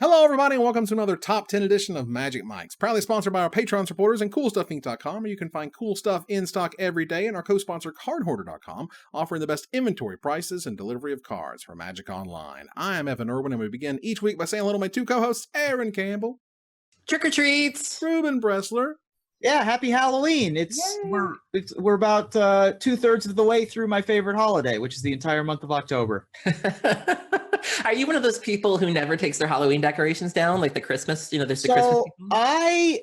Hello, everybody, and welcome to another Top 10 edition of Magic Mics, proudly sponsored by our Patreon supporters and CoolStuffInc.com, where you can find cool stuff in stock every day, and our co-sponsor CardHoarder.com, offering the best inventory prices and delivery of cards for Magic Online. I am Evan Irwin, and we begin each week by saying hello to my two co-hosts, Aaron Campbell. Trick or treats! Ruben Bressler. Yeah, happy Halloween. We're about 2/3 of the way through my favorite holiday, which is the entire month of October. Are you one of those people who never takes their Halloween decorations down, like the Christmas? There's the So Christmas people? I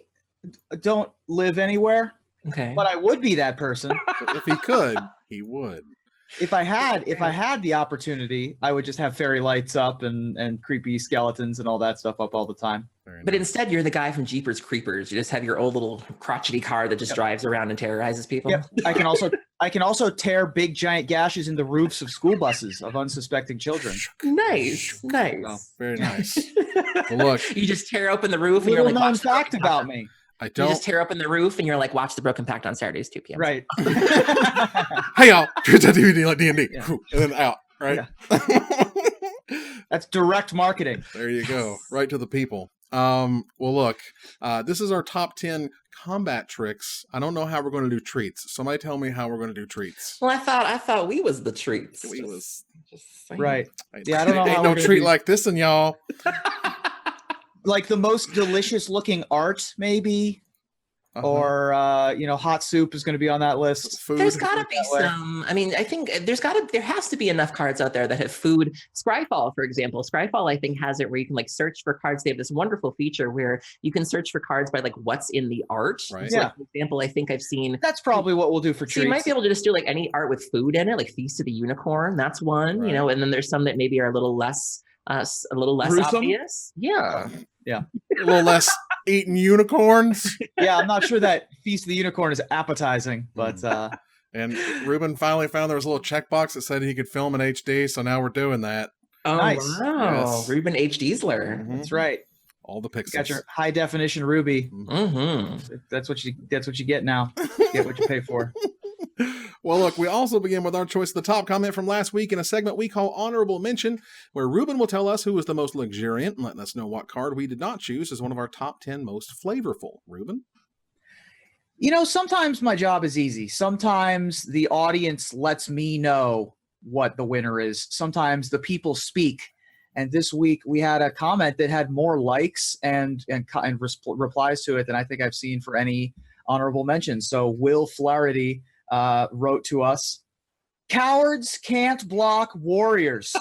don't live anywhere, Okay. but I would be that person. If he could, he would. If I had the opportunity, I would just have fairy lights up and creepy skeletons and all that stuff up all the time. But instead, you're the guy from Jeepers Creepers. You just have your old little crotchety car that just drives around and terrorizes people. Yep. I can also tear big giant gashes in the roofs of school buses of unsuspecting children. Nice. Oh, very nice. Well, look, You just tear open the roof and you're Little like, known watch the fact Broken about Pact. me. I You don't. just tear open the roof and you're like, watch the Broken Pact on Saturdays, 2 p.m. Right. Hey, y'all, here's that DVD like D&D. Yeah. And then out, right? That's direct marketing. There you go. Right to the people. Well, look, this is our top 10 combat tricks. I don't know how we're going to do treats. Somebody tell me how we're going to do treats. Well, I thought we was the treats. We was Just saying. Right. Yeah, I don't know Ain't how no we're gonna treat do- like this, and y'all. Like the most delicious looking art, maybe. Or hot soup is going to be on that list. Food. There's got to be that way. some. I mean, I think there has to be enough cards out there that have food. Scryfall, for example. Scryfall, I think, has it where you can like search for cards. They have this wonderful feature where you can search for cards by like what's in the art. Right. So, Yeah. like, for example, I think I've seen. That's probably what we'll do for So you treats. might be able to just do like any art with food in it, like Feast of the Unicorn. That's one, Right. and then there's some that maybe are a little less Gruesome? obvious. Yeah. A little less eating unicorns. Yeah, I'm not sure that Feast of the Unicorn is appetizing, but And Ruben finally found there was a little checkbox that said he could film in HD, so now we're doing that. Oh Nice. wow, Yes. Ruben H. Diesler. Mhm. that's right. All the You got pixels. your high definition Ruby. Mm-hmm. That's what you get now. Get what you pay for. Well, look, we also begin with our choice of the top comment from last week in a segment we call Honorable Mention, where Ruben will tell us who was the most luxuriant and letting us know what card we did not choose as one of our top 10 most flavorful. Ruben? Sometimes my job is easy. Sometimes the audience lets me know what the winner is. Sometimes the people speak. And this week we had a comment that had more likes and replies to it than I think I've seen for any honorable mention. So Will Flaherty wrote to us, "Cowards can't block warriors."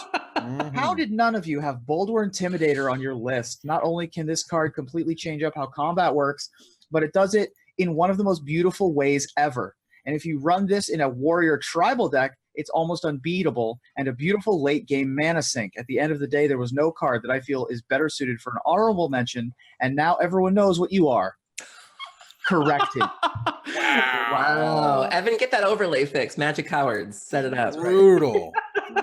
How did none of you have Boulder Intimidator on your list? Not only can this card completely change up how combat works, but it does it in one of the most beautiful ways ever. And if you run this in a warrior tribal deck, it's almost unbeatable and a beautiful late game mana sink. At the end of the day, there was no card that I feel is better suited for an honorable mention, and now everyone knows what you are. Corrected. Wow. Evan, get that overlay fixed. Magic Cowards. Set it up. Brutal.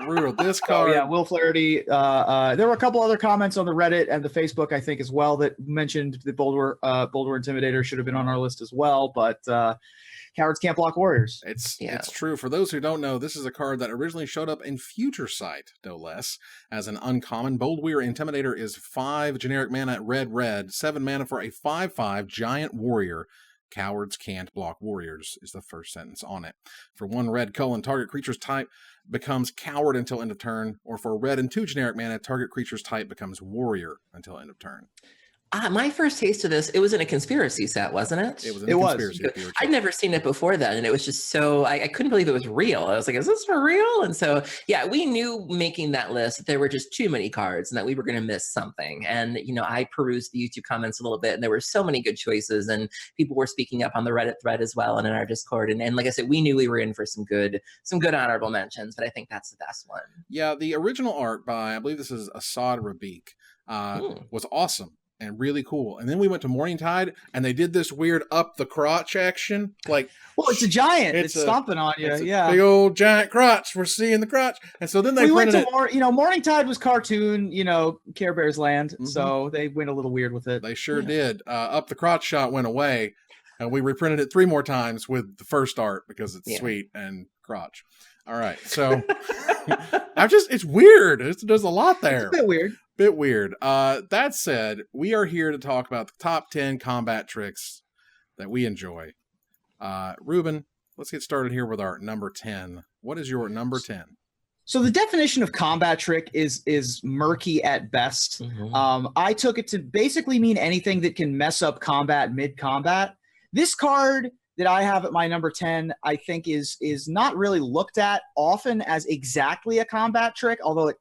Brutal. This Oh card. yeah, Will Flaherty. There were a couple other comments on the Reddit and the Facebook, I think, as well, that mentioned the Boulder Intimidator should have been on our list as well. But cowards can't block warriors. It's Yeah. It's true. For those who don't know, this is a card that originally showed up in Future Sight, no less, as an uncommon. Bold Weir Intimidator is 5 generic mana at red, 7 mana for a 5/5 giant warrior. Cowards can't block warriors is the first sentence on it. For 1 red colon, target creature's type becomes coward until end of turn, or for red and 2 generic mana, target creature's type becomes warrior until end of turn. My first taste of this, it was in a conspiracy set, wasn't it? It was in It the was. conspiracy theory. I'd never seen it before then, and it was just so I couldn't believe it was real. I was like, "Is this for real?" And so, yeah, we knew making that list that there were just too many cards and that we were going to miss something. And I perused the YouTube comments a little bit, and there were so many good choices, and people were speaking up on the Reddit thread as well and in our Discord. And like I said, we knew we were in for some good honorable mentions, but I think that's the best one. Yeah, the original art by, I believe this is Assad Rabiq, was awesome and really cool. And then we went to Morning Tide, and they did this weird up the crotch action. Like, Well, it's a giant. It's It's stomping on you. it's a Yeah. big old giant crotch. We're seeing the crotch. And so then they We went printed to it. Morning Tide was cartoon, Care Bears land, Mhm. so they went a little weird with it. They sure did. Up the crotch shot went away, and we reprinted it 3 more times with the first art because it's Yeah. sweet and crotch. All right, so it's weird. There's a lot It's there. a bit weird. Bit weird. That said, we are here to talk about the top 10 combat tricks that we enjoy. Ruben, let's get started here with our number 10. What is your number 10? So the definition of combat trick is murky at best. I took it to basically mean anything that can mess up combat mid-combat. This card that I have at my number 10, I think is not really looked at often as exactly a combat trick, although it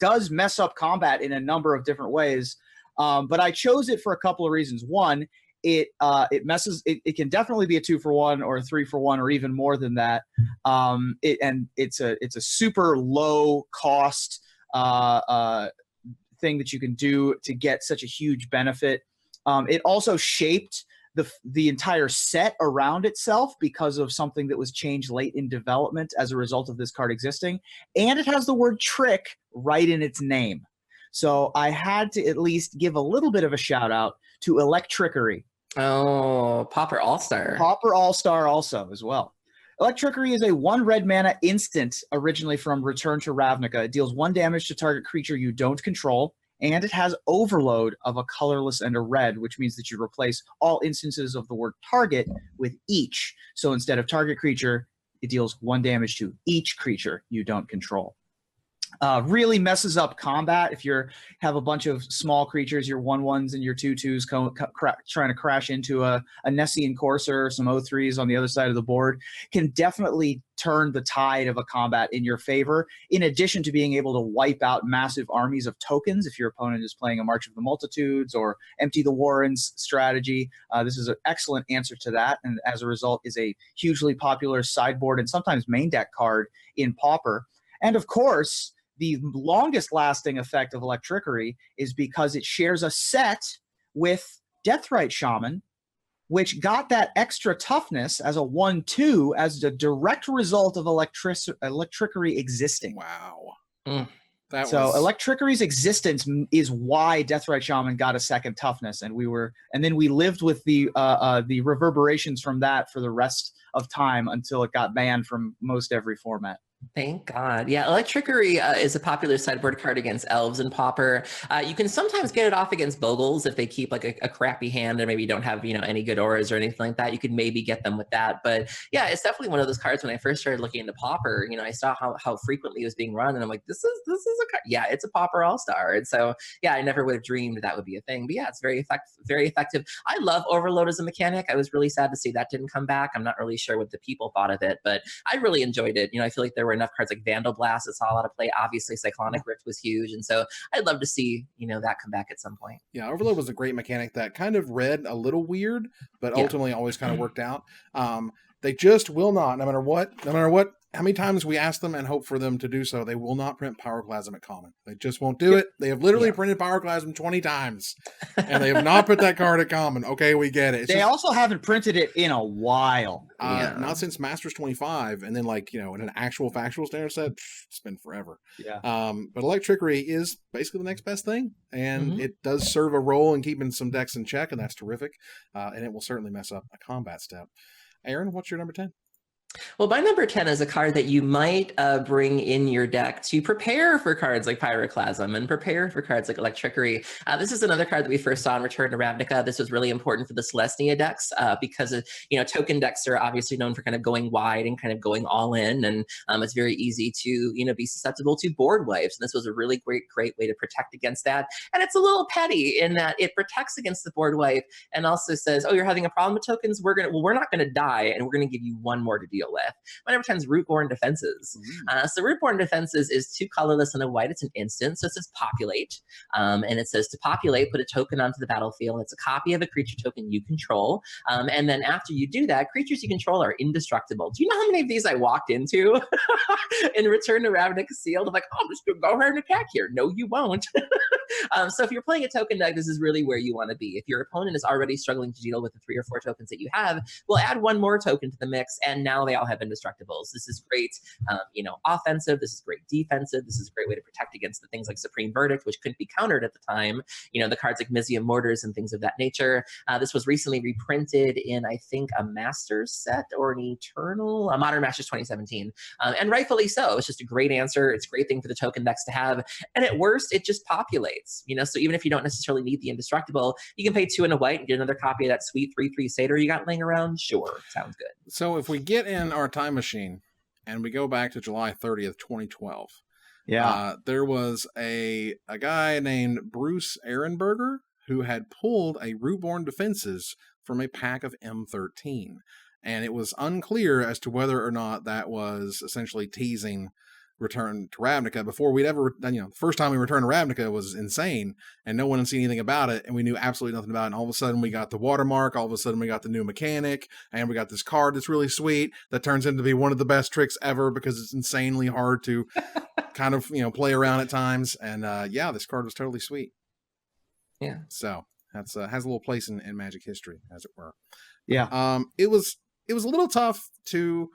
does mess up combat in a number of different ways. But I chose it for a couple of reasons. One, it can definitely be a 2-for-1 or a 3-for-1 or even more than that. It's a super low cost thing that you can do to get such a huge benefit. It also shaped the entire set around itself because of something that was changed late in development as a result of this card existing. And it has the word trick right in its name. So I had to at least give a little bit of a shout out to Electrickery. Oh, Pauper All-Star. Pauper All-Star also as well. Electrickery is a 1 red mana instant originally from Return to Ravnica. It deals 1 damage to target creature you don't control. And it has overload of a colorless and a red, which means that you replace all instances of the word target with each. So instead of target creature, it deals 1 damage to each creature you don't control. Really messes up combat if you have a bunch of small creatures, your 1/1s and your 2/2s trying to crash into a Nessian Courser or some O3s on the other side of the board. Can definitely turn the tide of a combat in your favor, in addition to being able to wipe out massive armies of tokens if your opponent is playing a March of the Multitudes or Empty the Warrens strategy. This is an excellent answer to that, and as a result is a hugely popular sideboard and sometimes main deck card in Pauper. And of course, the longest lasting effect of Electrickery is because it shares a set with Deathrite Shaman, which got that extra toughness as a 1/2 as a direct result of Electrickery existing. Wow. Electrickery's existence is why Deathrite Shaman got a second toughness, and then we lived with the reverberations from that for the rest of time until it got banned from most every format. Thank God. Yeah, Electrickery is a popular sideboard card against elves and Pauper. You can sometimes get it off against Bogles if they keep like a crappy hand and maybe don't have, any good auras or anything like that. You could maybe get them with that. But yeah, it's definitely one of those cards when I first started looking into Pauper, I saw how frequently it was being run and I'm like, this is a card. Yeah, it's a Pauper All-Star. And so, yeah, I never would have dreamed that would be a thing. But yeah, it's very effective. I love Overload as a mechanic. I was really sad to see that didn't come back. I'm not really sure what the people thought of it, but I really enjoyed it. I feel like there were enough cards like Vandal Blast that saw a lot of play. Obviously, Cyclonic Rift was huge, and so I'd love to see that come back at some point. Yeah, Overload was a great mechanic that kind of read a little weird, but ultimately always kind of worked out. They just will not, no matter what, how many times we ask them and hope for them to do so, they will not print Pyroclasm at common. They just won't do it. They have literally printed Pyroclasm 20 times, and they have not put that card at common. Okay, we get it. They also haven't printed it in a while. Not since Masters 25, and then in an actual factual standard set, it's been forever. Yeah. But Electrickery is basically the next best thing, and it does serve a role in keeping some decks in check, and that's terrific. And it will certainly mess up a combat step. Aaron, what's your number 10? Well, my number 10 is a card that you might bring in your deck to prepare for cards like Pyroclasm and prepare for cards like Electrickery. This is another card that we first saw in Return to Ravnica. This was really important for the Celestia decks because, token decks are obviously known for kind of going wide and kind of going all in. And it's very easy to, be susceptible to board wipes. And this was a really great way to protect against that. And it's a little petty in that it protects against the board wipe and also says, oh, you're having a problem with tokens? We're not going to die, and we're going to give you one more to deal with. My number 10 is Rootborn Defenses. So Rootborn Defenses is 2 colorless and a white. It's an instant, so it says populate. And it says to populate, put a token onto the battlefield. It's a copy of a creature token you control. And then after you do that, creatures you control are indestructible. Do you know how many of these I walked into in Return to Ravnica Sealed? I'm like, oh, I'm just going to go ahead and attack here. No, you won't. So if you're playing a token deck, this is really where you want to be. If your opponent is already struggling to deal with the 3 or 4 tokens that you have, we'll add 1 more token to the mix, and now they all have indestructibles. This is great, offensive. This is great defensive. This is a great way to protect against the things like Supreme Verdict, which couldn't be countered at the time. The cards like Mizium Mortars and things of that nature. This was recently reprinted in, I think, a Masters set or an Eternal, a Modern Masters 2017. And rightfully so. It's just a great answer. It's a great thing for the token decks to have. And at worst, it just populates. cards, you know, so even if you don't necessarily need the indestructible, you can pay 2 and a white and get another copy of that sweet 3/3 Satyr you got laying around. Sure, sounds good. So if we get in our time machine and we go back to July 30th, 2012, there was a guy named Bruce Ehrenberger who had pulled a Rootborn Defenses from a pack of M13. And it was unclear as to whether or not that was essentially teasing Return to Ravnica. Before we'd ever, you know, the first time we returned to Ravnica was insane, and no one had seen anything about it, and we knew absolutely nothing about it. And all of a sudden, we got the watermark. All of a sudden, we got the new mechanic, and we got this card that's really sweet that turns into be one of the best tricks ever because it's insanely hard to kind of, you know, play around at times. And yeah, this card was totally sweet. Yeah. So that's has a little place in Magic history, as it were. Yeah. It was a little tough to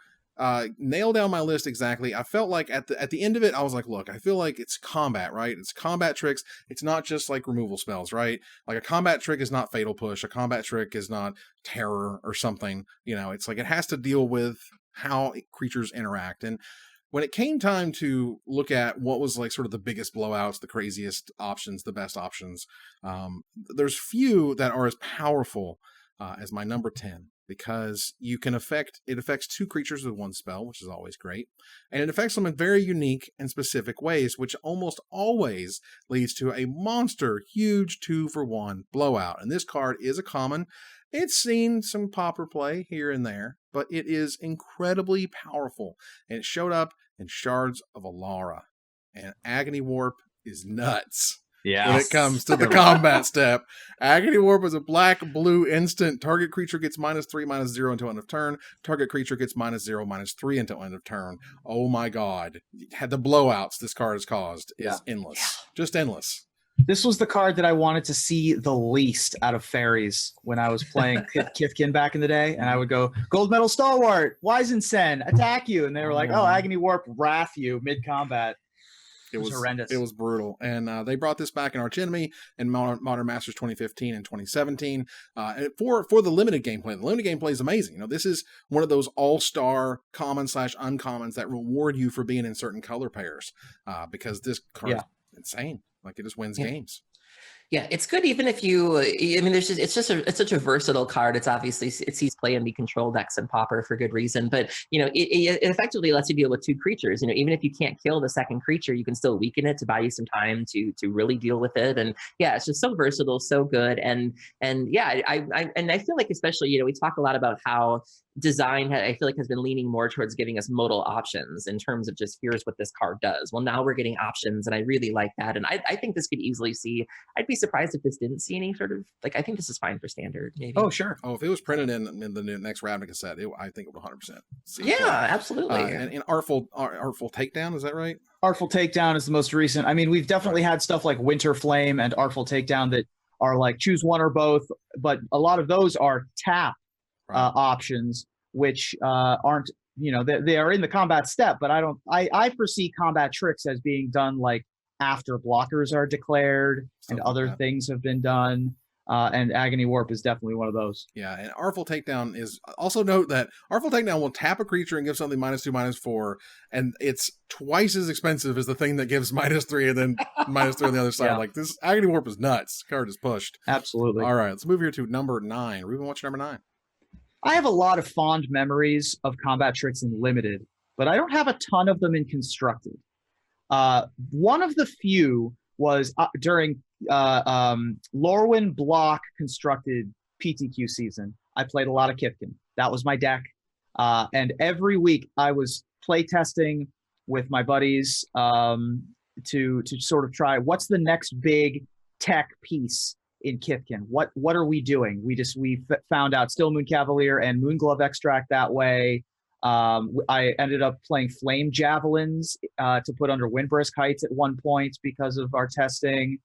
nail down my list exactly. I felt like at the end of it, I was like, look, I feel like it's combat, right? It's combat tricks. It's not just like removal spells, right? Like a combat trick is not Fatal Push. A combat trick is not Terror or something. You know, it's like it has to deal with how creatures interact. And when it came time to look at what was like sort of the biggest blowouts, the craziest options, the best options, there's few that are as powerful as my number 10. Because it affects 2 creatures with 1 spell, which is always great. And it affects them in very unique and specific ways, which almost always leads to a monster, huge 2-for-1 blowout. And this card is a common. It's seen some pauper play here and there, but it is incredibly powerful. And it showed up in Shards of Alara. And Agony Warp is nuts. Yeah. When it comes to the combat step, Agony Warp is a black-blue instant. Target creature gets -3/-0 until end of turn. Target creature gets -0/-3 until end of turn. Oh my god. Had the blowouts this card has caused is endless. Yeah. Just endless. This was the card that I wanted to see the least out of fairies when I was playing Kithkin back in the day. And I would go, Gold Medal Stalwart, Wisensen, attack you. And they were like, oh, Agony Warp, wrath you mid-combat. It was horrendous. It was brutal. And they brought this back in Archenemy and Modern Masters 2015 and 2017 for the limited gameplay. The limited gameplay is amazing. You know, this is one of those all-star common/uncommons that reward you for being in certain color pairs because this card is insane. Like, it just wins games. Yeah, it's good even if you. I mean, it's such a versatile card. It's obviously it sees play in the control decks and Pauper for good reason. But you know, it effectively lets you deal with 2 creatures. You know, even if you can't kill the second creature, you can still weaken it to buy you some time to really deal with it. And yeah, it's just so versatile, so good. And yeah, I feel like especially, you know, we talk a lot about how design I feel like has been leaning more towards giving us modal options in terms of just here's what this card does. Well, now we're getting options, and I really like that. And I think this could easily see. I'd be surprised if this didn't see any sort of like. I think this is fine for standard. Maybe. Oh sure. Oh, if it was printed in the next Ravnica set, I think it would 100%. Yeah, absolutely. And Artful Takedown, is that right? Artful Takedown is the most recent. I mean, we've definitely had stuff like Winter Flame and Artful Takedown that are like choose one or both, but a lot of those are tap options, which aren't, you know, they are in the combat step, but I foresee combat tricks as being done like after blockers are declared and other things have been done. And Agony Warp is definitely one of those. Yeah, and Artful Takedown is also note that Artful Takedown will tap a creature and give something -2/-4, and it's twice as expensive as the thing that gives -3 and then -3 on the other side. Yeah. Like, this Agony Warp is nuts. This card is pushed. Absolutely. All right, let's move here to number 9. Ruben, what's your number 9? I have a lot of fond memories of combat tricks in Limited, but I don't have a ton of them in Constructed. One of the few was during Lorwyn Block Constructed PTQ season. I played a lot of Kithkin. That was my deck. And every week I was play testing with my buddies to sort of try what's the next big tech piece in Kithkin. What are we doing? We found out Still Moon Cavalier and Moonglove Extract that way. I ended up playing Flame Javelins to put under Windbrisk Heights at one point because of our testing.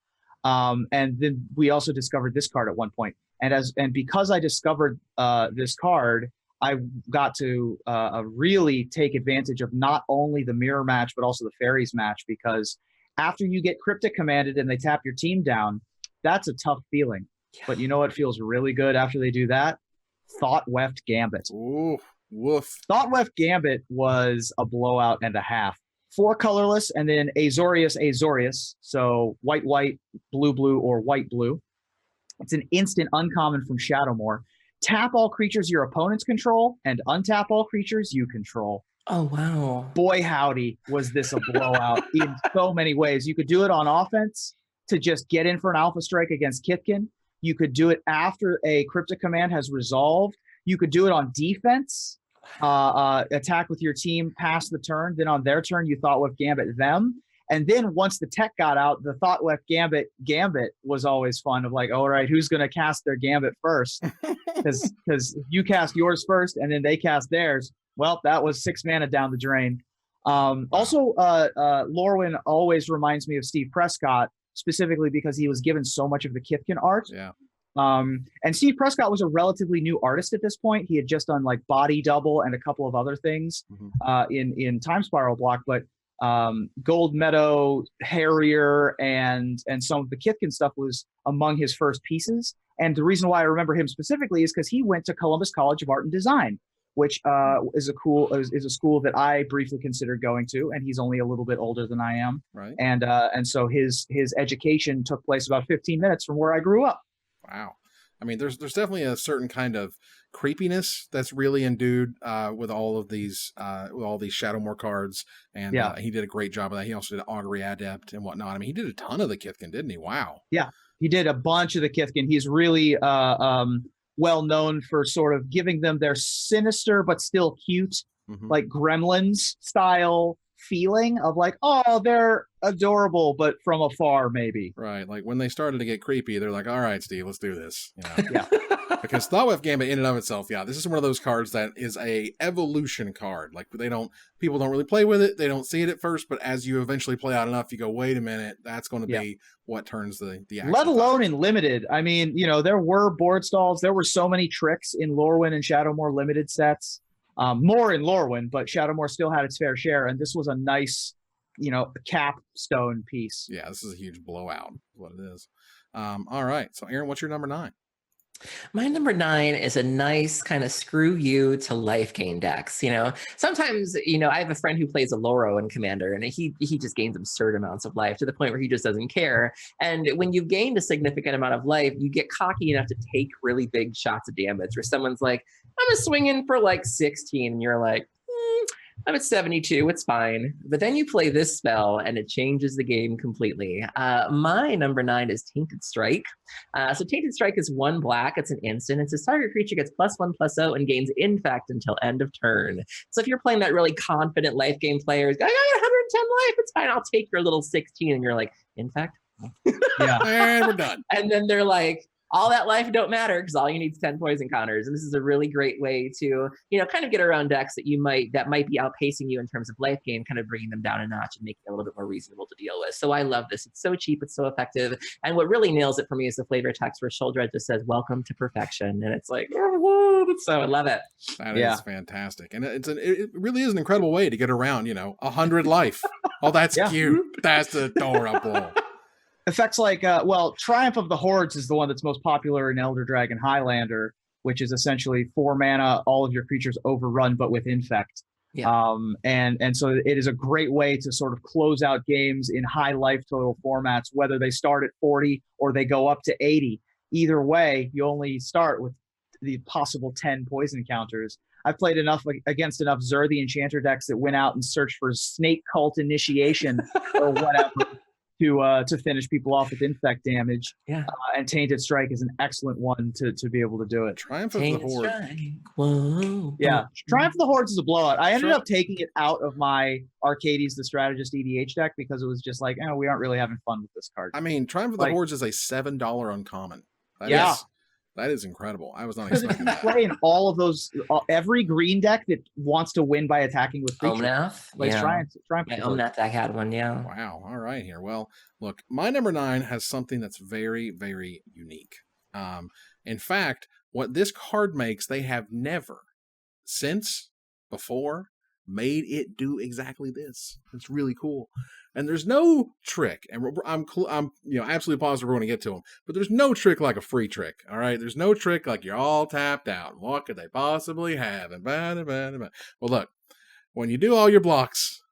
And then we also discovered this card at one point. And because I discovered this card, I got to really take advantage of not only the mirror match, but also the fairies match, because after you get Cryptic commanded and they tap your team down, that's a tough feeling. Yeah. But you know what feels really good after they do that? Thought Weft Gambit. Ooh, woof. Thought Weft Gambit was a blowout and a half. 4 colorless, and then Azorius. So white, blue, or white, blue. It's an instant uncommon from Shadowmoor. Tap all creatures your opponents control and untap all creatures you control. Oh, wow. Boy, howdy, was this a blowout in so many ways. You could do it on offense to just get in for an alpha strike against Kithkin. You could do it after a cryptic command has resolved. You could do it on defense, attack with your team past the turn. Then on their turn, you Thought Whip Gambit them. And then once the tech got out, the Thought Whip Gambit was always fun of like, all right, who's going to cast their Gambit first? Because you cast yours first and then they cast theirs. Well, that was 6 mana down the drain. Also, Lorwyn always reminds me of Steve Prescott, specifically because he was given so much of the Kithkin art. Yeah. And Steve Prescott was a relatively new artist at this point. He had just done like Body Double and a couple of other things in Time Spiral block, but Gold Meadow, Harrier, and some of the Kithkin stuff was among his first pieces. And the reason why I remember him specifically is because he went to Columbus College of Art and Design, which is a school that I briefly considered going to, and he's only a little bit older than I am. Right. And so his education took place about 15 minutes from where I grew up. Wow. I mean, there's definitely a certain kind of creepiness that's really endued with all these Shadowmoor cards, and he did a great job of that. He also did Augury Adept and whatnot. I mean, he did a ton of the Kithkin, didn't he? Wow. Yeah, he did a bunch of the Kithkin. He's really well known for sort of giving them their sinister but still cute, like Gremlins style feeling of like, oh, they're adorable, but from afar, maybe. Right. Like when they started to get creepy, they're like, all right, Steve, let's do this. Yeah. Because Thought Whip Gambit in and of itself, this is one of those cards that is a evolution card. Like people don't really play with it. They don't see it at first, but as you eventually play out enough, you go, wait a minute, that's going to be what turns the action. Let alone in limited. I mean, there were board stalls. There were so many tricks in Lorwyn and Shadowmoor limited sets. More in Lorwyn, but Shadowmoor still had its fair share, and this was a nice, capstone piece. Yeah, this is a huge blowout, is what it is. All right, so Aaron, what's your number 9? My number 9 is a nice kind of screw you to life gain decks. Sometimes, I have a friend who plays a Loro in Commander, and he just gains absurd amounts of life to the point where he just doesn't care. And when you've gained a significant amount of life, you get cocky enough to take really big shots of damage where someone's like, I'm swinging for like 16, and you're like, I'm at 72, it's fine. But then you play this spell and it changes the game completely. My number 9 is Tainted Strike. So Tainted Strike is 1 black, it's an instant. It's a target creature gets +1/+0 and gains Infect until end of turn. So if you're playing that really confident life game player, I got 110 life, it's fine, I'll take your little 16. And you're like, Infect? Yeah, and we're done. And then they're like, all that life don't matter because all you need is 10 poison counters. And this is a really great way to, kind of get around decks that might be outpacing you in terms of life gain, kind of bringing them down a notch and making it a little bit more reasonable to deal with. So I love this. It's so cheap. It's so effective. And what really nails it for me is the flavor text where Sheoldred just says, welcome to perfection. And it's like, so I love it. That is fantastic. And it really is an incredible way to get around, 100 life. Oh, that's cute. That's adorable. Effects like, Triumph of the Hordes is the one that's most popular in Elder Dragon Highlander, which is essentially 4 mana, all of your creatures overrun, but with Infect. Yeah. And so it is a great way to sort of close out games in high life total formats, whether they start at 40 or they go up to 80. Either way, you only start with the possible 10 poison counters. I've played against enough Zur the Enchanter decks that went out and searched for Snake Cult Initiation or whatever. To finish people off with Infect damage. Yeah. And Tainted Strike is an excellent one to be able to do it. Triumph of the Horde. Whoa. Yeah. Triumph of the Hordes is a blowout. I ended up taking it out of my Arcades the Strategist EDH deck because it was just like, we aren't really having fun with this card. I mean, Triumph of the Hordes is a $7 uncommon. That is incredible. I was not expecting that. Play in all of those, every green deck that wants to win by attacking with creatures. Omnath? Triumph. Omnath deck had one, yeah. Wow. All right here. Well, look, my number 9 has something that's very, very unique. In fact, what this card makes, they have never, since, before, made it do exactly this. It's really cool. And there's no trick, and I'm absolutely positive we're going to get to them, but there's no trick like a free trick, all right? There's no trick like you're all tapped out. What could they possibly have? And well, look, when you do all your blocks,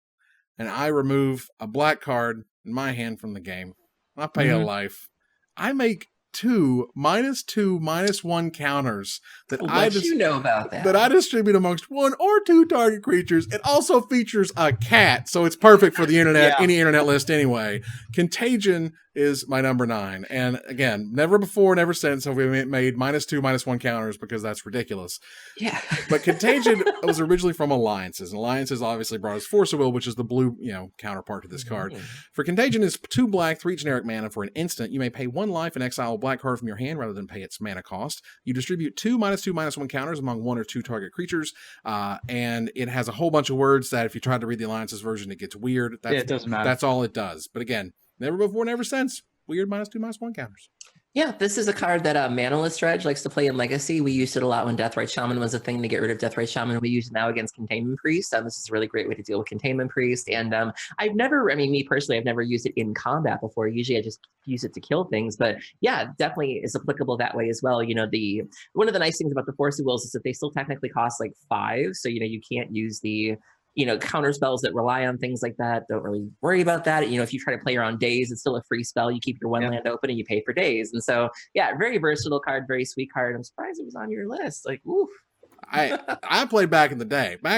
and I remove a black card in my hand from the game. I pay a life. I make 2 -2/-1 counters that You know about that? that I distribute amongst 1 or 2 target creatures. It also features a cat, so it's perfect for the internet, any internet list anyway. Contagion is my number 9. And again, never before, never since have we made -2/-1 counters because that's ridiculous. Yeah. But Contagion was originally from Alliances, and Alliances obviously brought us Force of Will, which is the blue, counterpart to this card. For Contagion is 2 black, 3 generic mana for an instant. You may pay 1 life and exile a black card from your hand rather than pay its mana cost. You distribute 2 -2/-1 counters among 1 or 2 target creatures, and it has a whole bunch of words that if you try to read the Alliances version, it gets weird. It doesn't matter. That's all it does. But again, never before, never since. Weird -2/-1 counters. Yeah, this is a card that Manaless Dredge likes to play in Legacy. We used it a lot when Deathrite Shaman was a thing to get rid of Deathrite Shaman. We use it now against Containment Priest. This is a really great way to deal with Containment Priest. And me personally, I've never used it in combat before. Usually I just use it to kill things. But yeah, definitely is applicable that way as well. One of the nice things about the Force of Wills is that they still technically cost like 5. So, you can't use the counter spells that rely on things like that. Don't really worry about that. If you try to play around days, it's still a free spell. You keep your 1 land open and you pay for days. And so, yeah, very versatile card, very sweet card. I'm surprised it was on your list. Like, oof. I played back in the day. I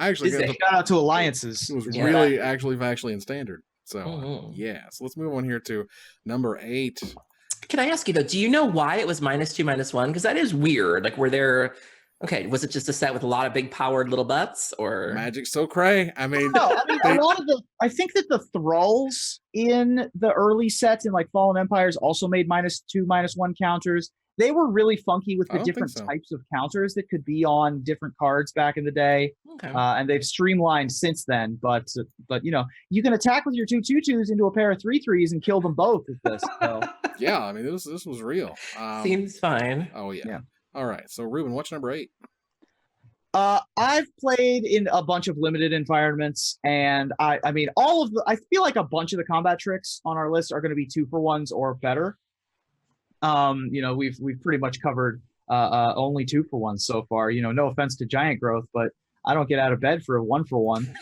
actually got shout out to Alliances. It was really actually in Standard. So, so let's move on here to number 8. Can I ask you, though, do you know why it was -2/-1? Because that is weird. Like, was it just a set with a lot of big powered little butts, or Magic's so cray? I mean, I think that the thralls in the early sets in like Fallen Empires also made -2/-1 counters. They were really funky with the different types of counters that could be on different cards back in the day. Okay. And they've streamlined since then. But you can attack with your 2/2/2s into a pair of 3/3s and kill them both with this. So. Yeah, I mean this was real. Seems fine. Oh yeah. All right, so Ruben, what's number 8? I've played in a bunch of limited environments, and I feel like a bunch of the combat tricks on our list are going to be 2-for-1s or better. We've pretty much covered only 2-for-1s so far. No offense to Giant Growth, but I don't get out of bed for a 1-for-1.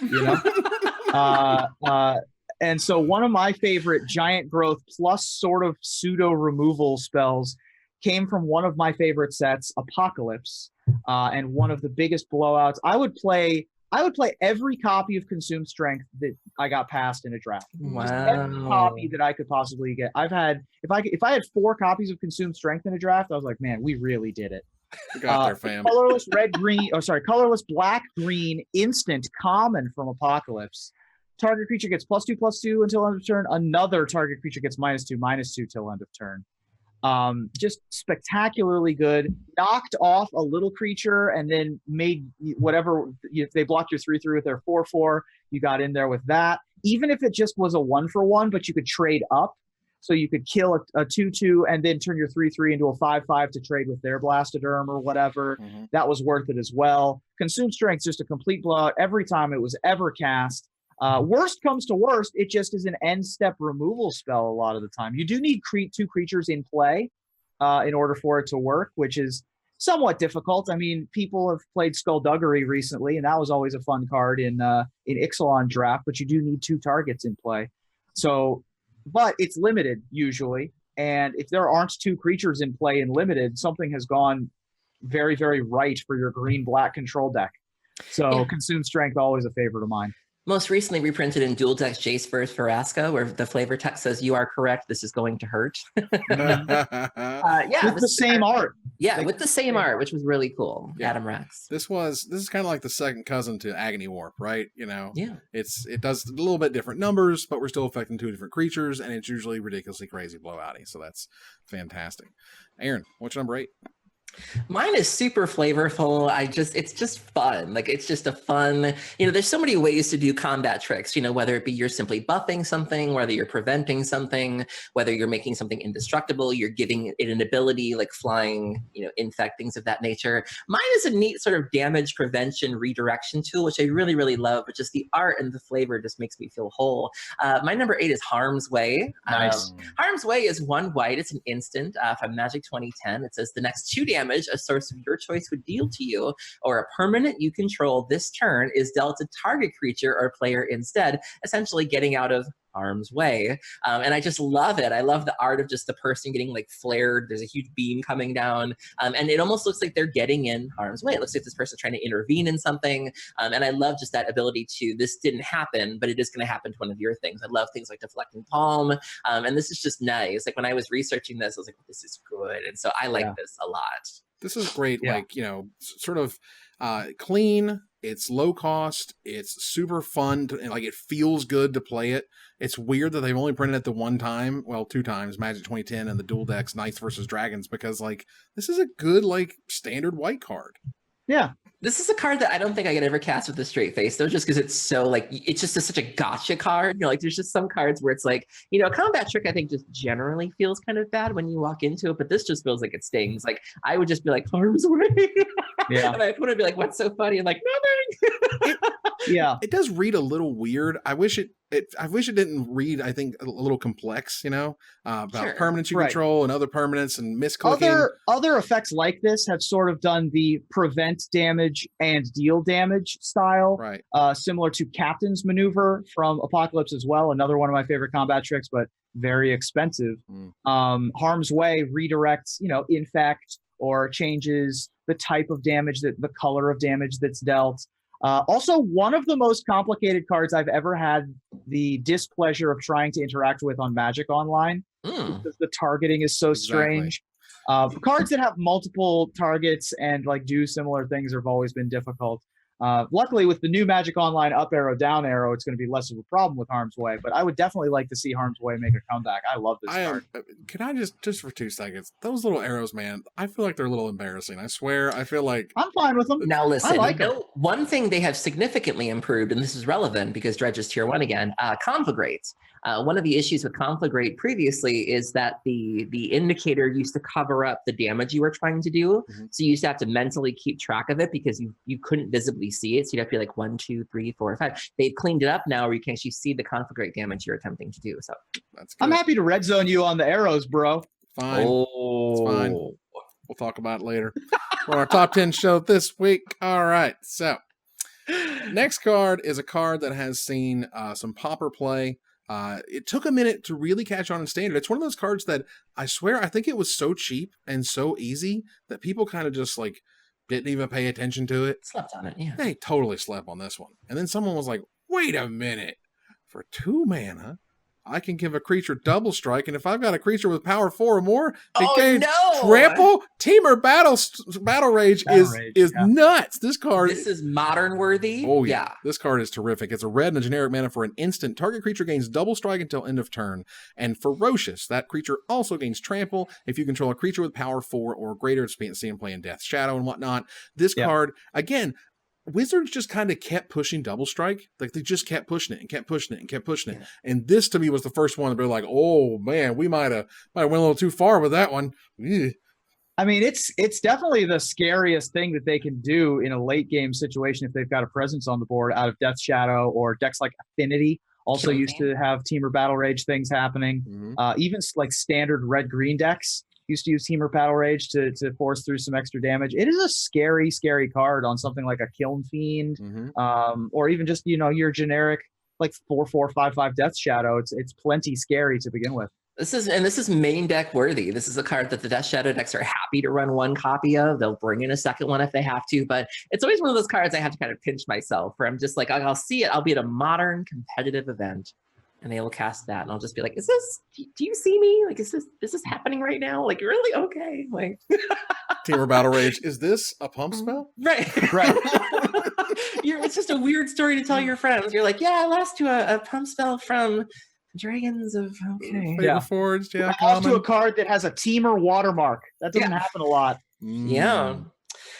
And so one of my favorite Giant Growth plus sort of pseudo removal spells came from one of my favorite sets, Apocalypse, and one of the biggest blowouts. I would play every copy of Consume Strength that I got passed in a draft. Wow. Just every copy that I could possibly get. If I had 4 copies of Consume Strength in a draft, I was like, man, we really did it. We got there, fam. Colorless black green instant common from Apocalypse. Target creature gets +2/+2 until end of turn. Another target creature gets -2/-2 till end of turn. Just spectacularly good. Knocked off a little creature and then made whatever, if they blocked your 3/3 with their 4/4, you got in there with that. Even if it just was a 1-for-1, but you could trade up. So you could kill a 2/2 and then turn your 3/3 into a 5/5 to trade with their Blastoderm or whatever. That was worth it as well. Consume Strength, just a complete blowout every time it was ever cast. Worst comes to worst, it just is an end step removal spell a lot of the time. You do need 2 creatures in play in order for it to work, which is somewhat difficult. I mean, people have played Skullduggery recently, and that was always a fun card in Ixalan draft, but you do need 2 targets in play. So, but it's limited usually, and if there aren't 2 creatures in play in limited, something has gone very, very right for your green-black control deck. So Consume Strength, always a favorite of mine. Most recently reprinted in Dual Decks Jace vs. Faraska, where the flavor text says, "You are correct, this is going to hurt." With the same art. Yeah, with the same art, which was really cool. Yeah. Adam Rex. This is kind of like the second cousin to Agony Warp, right? Yeah. It does a little bit different numbers, but we're still affecting 2 different creatures, and it's usually ridiculously crazy blowouty. So that's fantastic. Aaron, what's your number 8? Mine is super flavorful. It's just fun. Like, it's just a fun, there's so many ways to do combat tricks, whether it be you're simply buffing something, whether you're preventing something, whether you're making something indestructible, you're giving it an ability like flying, infect, things of that nature. Mine is a neat sort of damage prevention redirection tool, which I really, really love, but just the art and the flavor just makes me feel whole. My number 8 is Harm's Way. Nice. Harm's Way is 1 white. It's an instant from Magic 2010. It says the next 2 damage damage a source of your choice would deal to you, or a permanent you control this turn is dealt to target creature or player instead, essentially getting out of harm's way. And I just love it. I love the art of just the person getting like flared. There's a huge beam coming down, and it almost looks like they're getting in harm's way. It looks like this person's trying to intervene in something. And I love just that ability to, this didn't happen, but it is going to happen to one of your things. I love things like Deflecting Palm. And this is just nice. Like when I was researching this, I was like, this is good. And so I like this a lot. This is great. Like, sort of clean. It's low cost. It's super fun. And like, it feels good to play it. It's weird that they've only printed it the one time. Well, 2 times, Magic 2010 and the dual decks, Knights versus Dragons, because like, this is a good, like, standard white card. Yeah. This is a card that I don't think I could ever cast with a straight face, though, just because it's so, like, it's just such a gotcha card. Like, there's just some cards where it's like, Combat Trick, I think, just generally feels kind of bad when you walk into it, but this just feels like it stings. Like, I would just be like, harm's way. Yeah. And my opponent would be like, what's so funny? I'm like, nothing. Yeah. It does read a little weird. I wish it didn't read, I think, a little complex, about permanents you control and other permanents and misclicking. Other effects like this have sort of done the prevent damage and deal damage style, right? Similar to Captain's Maneuver from Apocalypse as well. Another one of my favorite combat tricks, but very expensive. Harm's Way redirects, infect or changes the type of damage, the color of damage that's dealt. Also, one of the most complicated cards I've ever had the displeasure of trying to interact with on Magic Online, because the targeting is so strange. Cards that have multiple targets and like do similar things have always been difficult. Luckily, with the new Magic Online up arrow, down arrow, it's going to be less of a problem with Harm's Way, but I would definitely like to see Harm's Way make a comeback. I love this card. Can I just for 2 seconds, those little arrows, man, I feel like they're a little embarrassing. I swear, I feel like... I'm fine with them. Now listen, I like them. One thing they have significantly improved, and this is relevant because Dredge is tier 1 again, Conflagrate. One of the issues with Conflagrate previously is that the indicator used to cover up the damage you were trying to do. So you used to have to mentally keep track of it because you couldn't visibly see it. So you'd have to be like 1, 2, 3, 4, 5. They've cleaned it up now where you can actually see the Conflagrate damage you're attempting to do. So that's good. I'm happy to red zone you on the arrows, bro. Fine. It's fine. We'll talk about it later. For our top 10 show this week. All right. So next card is a card that has seen some popper play. It took a minute to really catch on in Standard. It's one of those cards that I swear, I think it was so cheap and so easy that people kind of just like didn't even pay attention to it. Slept on it, yeah. They totally slept on this one. And then someone was like, wait a minute. For 2 mana, I can give a creature double strike, and if I've got a creature with power 4 or more, it gains trample. Teamer battle rage is nuts. This is modern worthy. Oh yeah. This card is terrific. It's a red and a generic mana for an instant. Target creature gains double strike until end of turn. And ferocious. That creature also gains trample if you control a creature with power 4 or greater. To see him play in Death's Shadow and whatnot. This card, again, Wizards just kind of kept pushing double strike. Like they just kept pushing it and kept pushing it and kept pushing it. And this to me was the first one to be like, oh man, we might have went a little too far with that one. Ugh. I mean, it's definitely the scariest thing that they can do in a late game situation if they've got a presence on the board out of Death's Shadow, or decks like Affinity also used to have Teamer Battle Rage things happening. Even like standard red-green decks used to use Teamer Battle Rage to force through some extra damage. It is a scary, scary card on something like a Kiln Fiend, or even just, your generic like 4/4, 5/5 Death Shadow. It's plenty scary to begin with. This is main deck worthy. This is a card that the Death Shadow decks are happy to run 1 copy of. They'll bring in a second one if they have to, but it's always one of those cards I have to kind of pinch myself where I'm just like, I'll see it. I'll be at a modern competitive event and they will cast that, and I'll just be like, do you see me? Like, is this happening right now? Like, really? Okay. Like, Teamer Battle Rage. Is this a pump spell? Right. It's just a weird story to tell your friends. You're like, yeah, I lost to a pump spell from Dragons of Forged, off to a card that has a Teamer watermark. That doesn't happen a lot.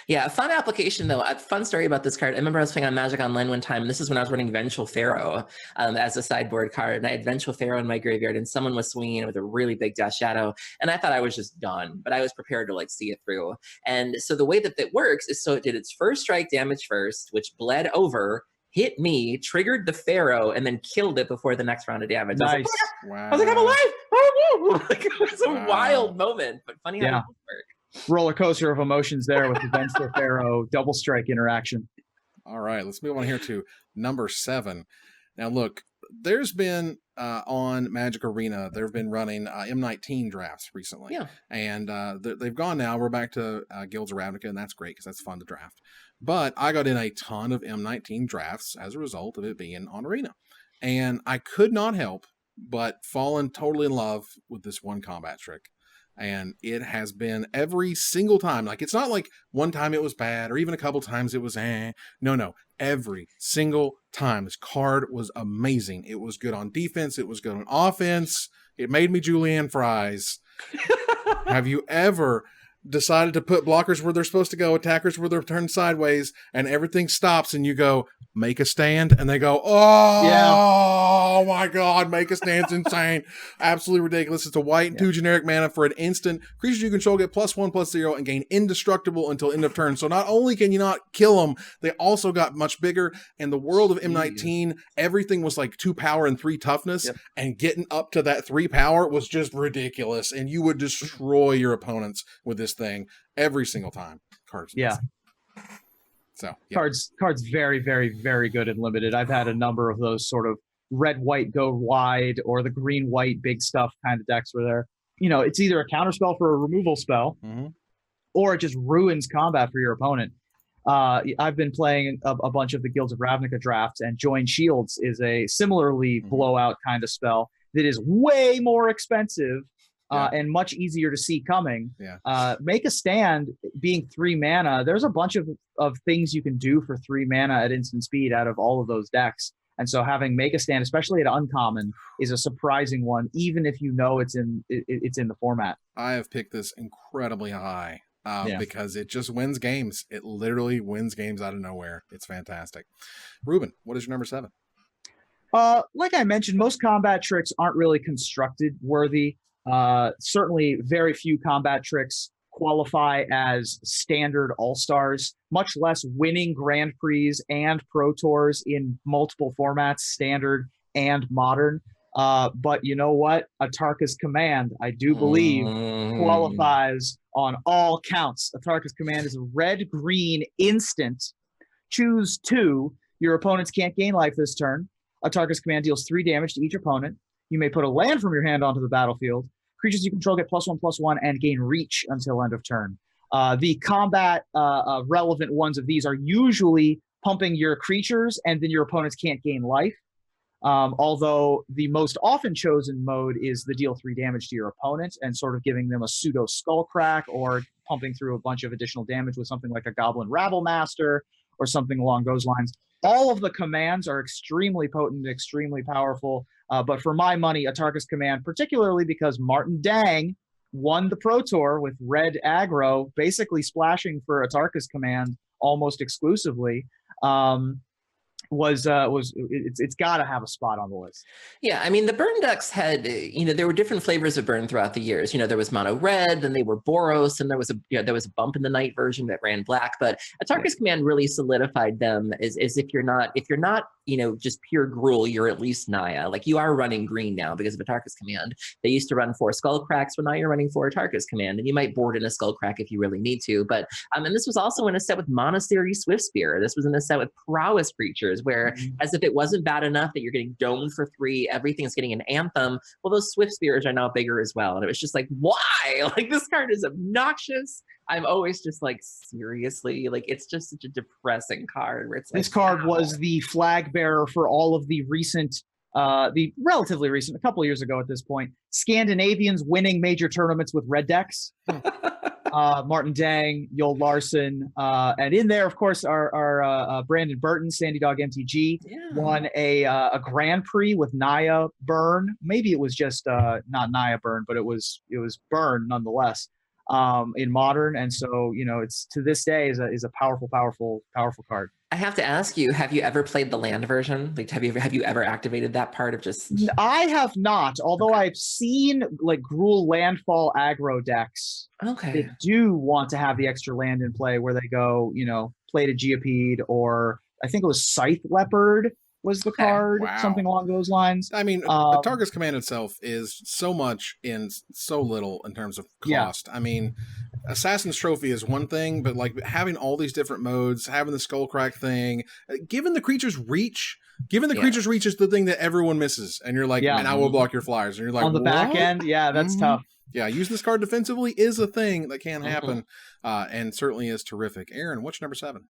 Yeah, fun application though. A fun story about this card. I remember I was playing on Magic Online one time, and this is when I was running Vengeful Pharaoh as a sideboard card, and I had Vengeful Pharaoh in my graveyard, and someone was swinging it with a really big Death Shadow, and I thought I was just done, but I was prepared to like see it through. And so the way that it works is, so it did its first strike damage first, which bled over, hit me, triggered the Pharaoh, and then killed it before the next round of damage. Nice. I was like, I'm alive! Like, it was a wild moment, but funny how it works. roller coaster of emotions there with the Venster Pharaoh double strike interaction. All right, let's move on here to number 7. Now, look, there's been on Magic Arena, they've been running M19 drafts recently. Yeah. And they've gone now. We're back to Guilds of Ravnica, and that's great because that's fun to draft. But I got in a ton of M19 drafts as a result of it being on Arena. And I could not help but fallen totally in love with this one combat trick. And it has been every single time. Like, it's not like one time it was bad or even a couple times it was No. Every single time. This card was amazing. It was good on defense. It was good on offense. It made me Julianne Fries. Have you ever decided to put blockers where they're supposed to go, attackers where they're turned sideways, and everything stops and you go, make a stand, and they go, oh my god, make a stand's insane. Absolutely ridiculous. It's a white and 2 generic mana for an instant. Creatures you control get +1/+0 and gain indestructible until end of turn. So not only can you not kill them, they also got much bigger. In the world of M19, everything was like 2 power and 3 toughness, and getting up to that 3 power was just ridiculous, and you would destroy your opponents with this thing every single time. Cards. So cards very, very, very good and limited. I've had a number of those sort of red white go wide or the green white big stuff kind of decks where they're, it's either a counter spell for a removal spell, or it just ruins combat for your opponent. I've been playing a bunch of the Guilds of Ravnica drafts, and Join Shields is a similarly blowout kind of spell that is way more expensive and much easier to see coming. Make a Stand being 3 mana, there's a bunch of things you can do for 3 mana at instant speed out of all of those decks. And so having Make a Stand, especially at uncommon, is a surprising one, even if you know it's in the format. I have picked this incredibly high because it just wins games. It literally wins games out of nowhere. It's fantastic. Ruben, what is your number 7? Like I mentioned, most combat tricks aren't really constructed worthy. Certainly very few combat tricks qualify as standard all-stars, much less winning Grand Prix and Pro Tours in multiple formats, standard and modern. But you know what? Atarka's Command, I do believe, qualifies on all counts. Atarka's Command is a red-green instant. Choose 2. Your opponents can't gain life this turn. Atarka's Command deals 3 damage to each opponent. You may put a land from your hand onto the battlefield. Creatures you control get +1/+1 and gain reach until end of turn. The combat relevant ones of these are usually pumping your creatures, and then your opponents can't gain life. Although the most often chosen mode is the deal 3 damage to your opponent and sort of giving them a pseudo Skullcrack, or pumping through a bunch of additional damage with something like a Goblin Rabble Master or something along those lines. All of the commands are extremely potent, extremely powerful. But for my money, Atarka's Command, particularly because Martin Dang won the Pro Tour with red aggro, basically splashing for Atarka's Command almost exclusively, it's got to have a spot on the list. Yeah, I mean, the burn decks had, there were different flavors of burn throughout the years. There was mono red, then they were Boros, and there was a bump in the night version that ran black. But Atarka's Command really solidified them as if you're not just pure Gruul, you're at least Naya. Like, you are running green now because of Atarka's Command. They used to run 4 Skullcracks, but now you're running 4 Atarka's Command, and you might board in a Skullcrack if you really need to. But and this was also in a set with Monastery Swiftspear. This was in a set with Prowess creatures, where as if it wasn't bad enough that you're getting domed for 3, everything's getting an Anthem. Well, those Swift Spears are now bigger as well. And it was just like, why? Like, this card is obnoxious. I'm always just like, seriously? Like, it's just such a depressing card where it's like, this card was the flag bearer for all of the recent, the relatively recent, a couple of years ago at this point, Scandinavians winning major tournaments with red decks. Martin Dang, Yoel Larson, and in there, of course, our Brandon Burton, Sandy Dog MTG, won a Grand Prix with Naya Burn. Maybe it was just not Naya Burn, but it was Burn nonetheless in Modern. And so, it's to this day is a powerful card. I have to ask you, have you ever played the land version? Like, have you ever activated that part of just... I have not, although I've seen like Gruul landfall aggro decks that do want to have the extra land in play, where they go, play to Geopede, or I think it was Scythe Leopard was the card, something along those lines. I mean, Atarka's Command itself is so much in so little in terms of cost. I mean, Assassin's Trophy is one thing, but like having all these different modes, having the skull crack thing, giving the creature's reach. Giving the creature's reach is the thing that everyone misses, and you're like, and I will block your flyers, and you're like, on the back end, that's tough. Yeah, use this card defensively is a thing that can happen, and certainly is terrific. Aaron, what's your number 7?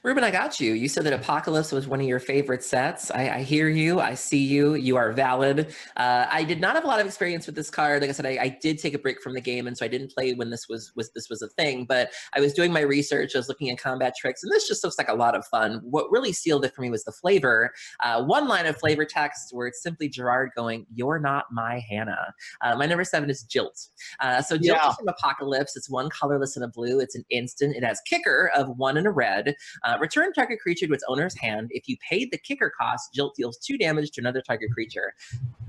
Ruben, I got you. You said that Apocalypse was one of your favorite sets. I hear you. I see you. You are valid. I did not have a lot of experience with this card. Like I said, I did take a break from the game, and so I didn't play when this was a thing. But I was doing my research. I was looking at combat tricks, and this just looks like a lot of fun. What really sealed it for me was the flavor. One line of flavor text where it's simply Gerard going, "You're not my Hannah." My number 7 is Jilt. So Jilt is from Apocalypse. It's 1 colorless and a blue. It's an instant. It has kicker of 1 and a red. Return target creature to its owner's hand. If you paid the kicker cost, Jilt deals 2 damage to another target creature.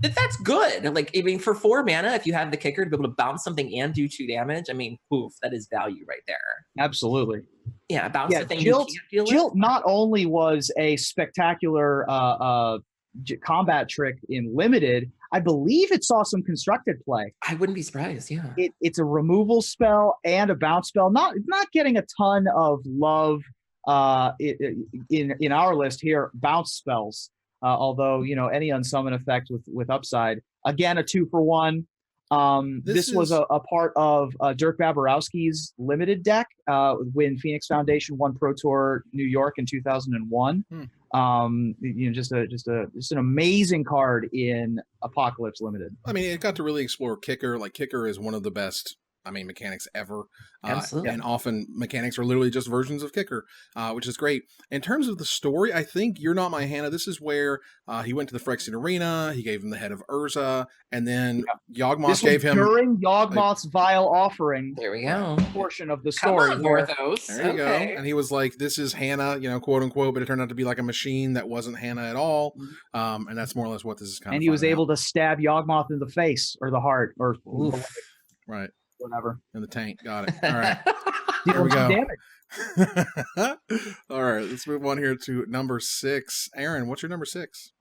That's good. Like, I mean, for 4 mana, if you have the kicker to be able to bounce something and do 2 damage, I mean, poof, that is value right there. Absolutely. Yeah, bounce the thing Jilt, you can't deal with. Jilt not only was a spectacular combat trick in Limited, I believe it saw some constructed play. I wouldn't be surprised, yeah. It's a removal spell and a bounce spell. Not getting a ton of love in our list here, bounce spells, although any unsummon effect with upside, again a 2 for 1. This was a part of Dirk Baborowski's Limited deck when Phoenix Foundation won Pro Tour New York in 2001. Just an amazing card in Apocalypse Limited. I mean, it got to really explore kicker. Like, kicker is one of the best mechanics ever. Absolutely. And often mechanics are literally just versions of kicker, which is great. In terms of the story, I think You're Not My Hannah, this is where he went to the Phyrexian Arena, he gave him the head of Urza, and then Yawgmoth gave him... during Yawgmoth's Vile Offering. There we go. Portion of the story. Come on, Northos. There you go. And he was like, this is Hannah, quote unquote, but it turned out to be like a machine that wasn't Hannah at all. And that's more or less what this is kind of. And he was able to stab Yawgmoth in the face or the heart or right. Whatever. In the tank. Got it. All right. Here we go. All right. Let's move on here to number 6. Aaron, what's your number 6?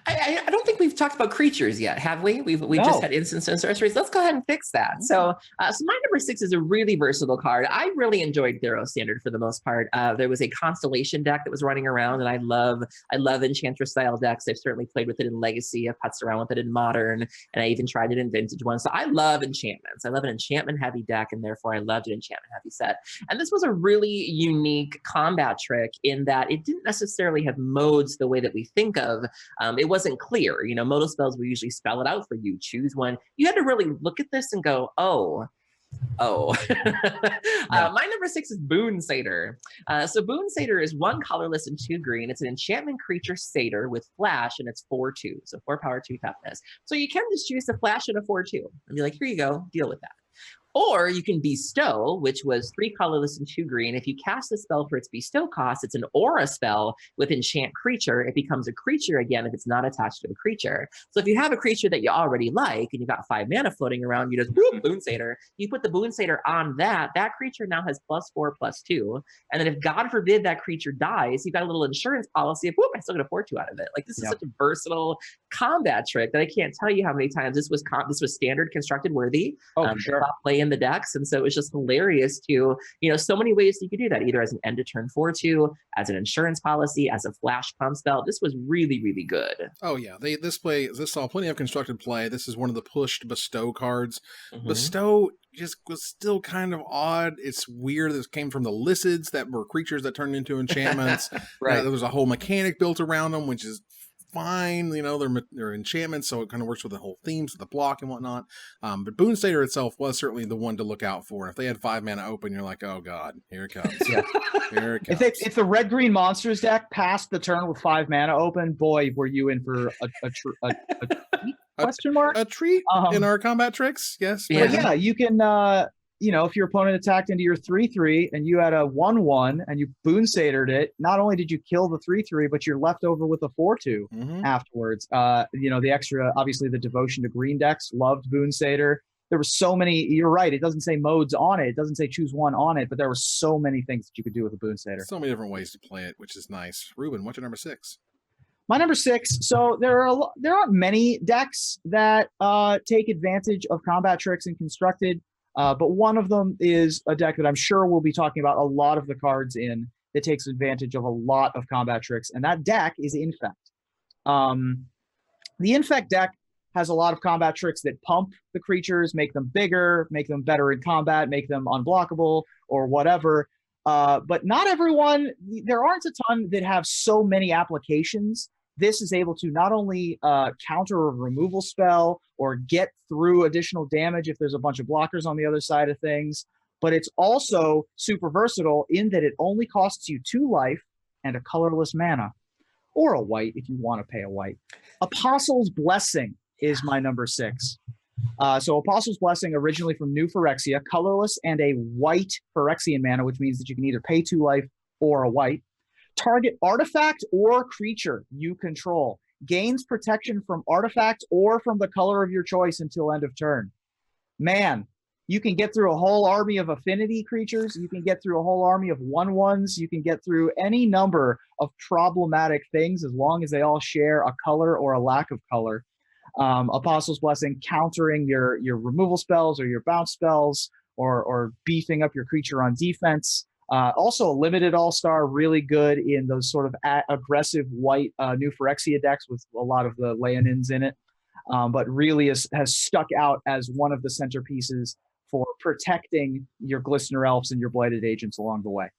I don't think we've talked about creatures yet, have we? We've just had instants and sorceries. Let's go ahead and fix that. So my number 6 is a really versatile card. I really enjoyed Theros Standard for the most part. There was a Constellation deck that was running around, and I love Enchantress style decks. I've certainly played with it in Legacy. I've putzed around with it in Modern, and I even tried it in Vintage one. So I love enchantments. I love an enchantment heavy deck, and therefore I loved an enchantment heavy set. And this was a really unique combat trick in that it didn't necessarily have modes the way that we think of. It wasn't clear. Modal spells will usually spell it out for you. Choose one. You had to really look at this and go, oh. My number 6 is Boon Satyr. So Boon Satyr is 1 colorless and 2 green. It's an enchantment creature satyr with flash, and it's 4/2. So 4 power, 2 toughness. So you can just choose to flash it a 4/2 and be like, here you go, deal with that. Or you can Bestow, which was 3 colorless and 2 green. If you cast the spell for its Bestow cost, it's an aura spell with enchant creature. It becomes a creature again if it's not attached to a creature. So if you have a creature that you already like and you've got 5 mana floating around, you just Boon Satyr. You put the Boon Satyr on that creature now has +4/+2. And then if God forbid that creature dies, you've got a little insurance policy of, whoop, I still get a 4/2 out of it. Like, this is such a versatile combat trick that I can't tell you how many times this was standard constructed worthy. For sure. Play in the decks, and so it was just hilarious to so many ways you could do that, either as an end of turn 4/2, as an insurance policy, as a flash pump spell. This was really, really good. Oh yeah, this saw plenty of constructed play. This is one of the pushed Bestow cards. Bestow just was still kind of odd. It's weird. This came from the Lycids that were creatures that turned into enchantments. Right. There was a whole mechanic built around them, which is fine. They're enchantments, so it kind of works with the whole themes of the block and whatnot. But Boon Satyr itself was certainly the one to look out for. And if they had 5 mana open, you're like, oh god, here it comes. Here it comes. If the red green monsters deck passed the turn with 5 mana open, boy, were you in for a question mark? A treat in our combat tricks, yes. Yeah, you can. If your opponent attacked into your 3/3 and you had a 1/1 and you Boon Satyred it, not only did you kill the 3/3, but you're left over with a 4/2 afterwards. The extra, obviously, the devotion to green decks loved Boon Satyr. There were so many. You're right. It doesn't say modes on it. It doesn't say choose one on it, but there were so many things that you could do with a Boon Satyr. So many different ways to play it, which is nice. Ruben, what's your number 6? My number 6. So there aren't many decks that take advantage of combat tricks in constructed. But one of them is a deck that I'm sure we'll be talking about a lot of the cards in that takes advantage of a lot of combat tricks, and that deck is Infect. The Infect deck has a lot of combat tricks that pump the creatures, make them bigger, make them better in combat, make them unblockable, or whatever. But not everyone, there aren't a ton that have so many applications. This is able to not only counter a removal spell or get through additional damage if there's a bunch of blockers on the other side of things, but it's also super versatile in that it only costs you 2 life and a colorless mana, or a white if you want to pay a white. Apostle's Blessing is my number 6. So Apostle's Blessing, originally from New Phyrexia, colorless and a white Phyrexian mana, which means that you can either pay 2 life or a white. Target artifact or creature you control gains protection from artifact or from the color of your choice until end of turn. Man, you can get through a whole army of affinity creatures. You can get through a whole army of 1/1s. You can get through any number of problematic things as long as they all share a color or a lack of color. Apostle's Blessing countering your removal spells or your bounce spells, or beefing up your creature on defense. Also a limited all-star, really good in those sort of aggressive white New Phyrexia decks with a lot of the Leonins in it, but really has stuck out as one of the centerpieces for protecting your Glistener Elves and your Blighted Agents along the way.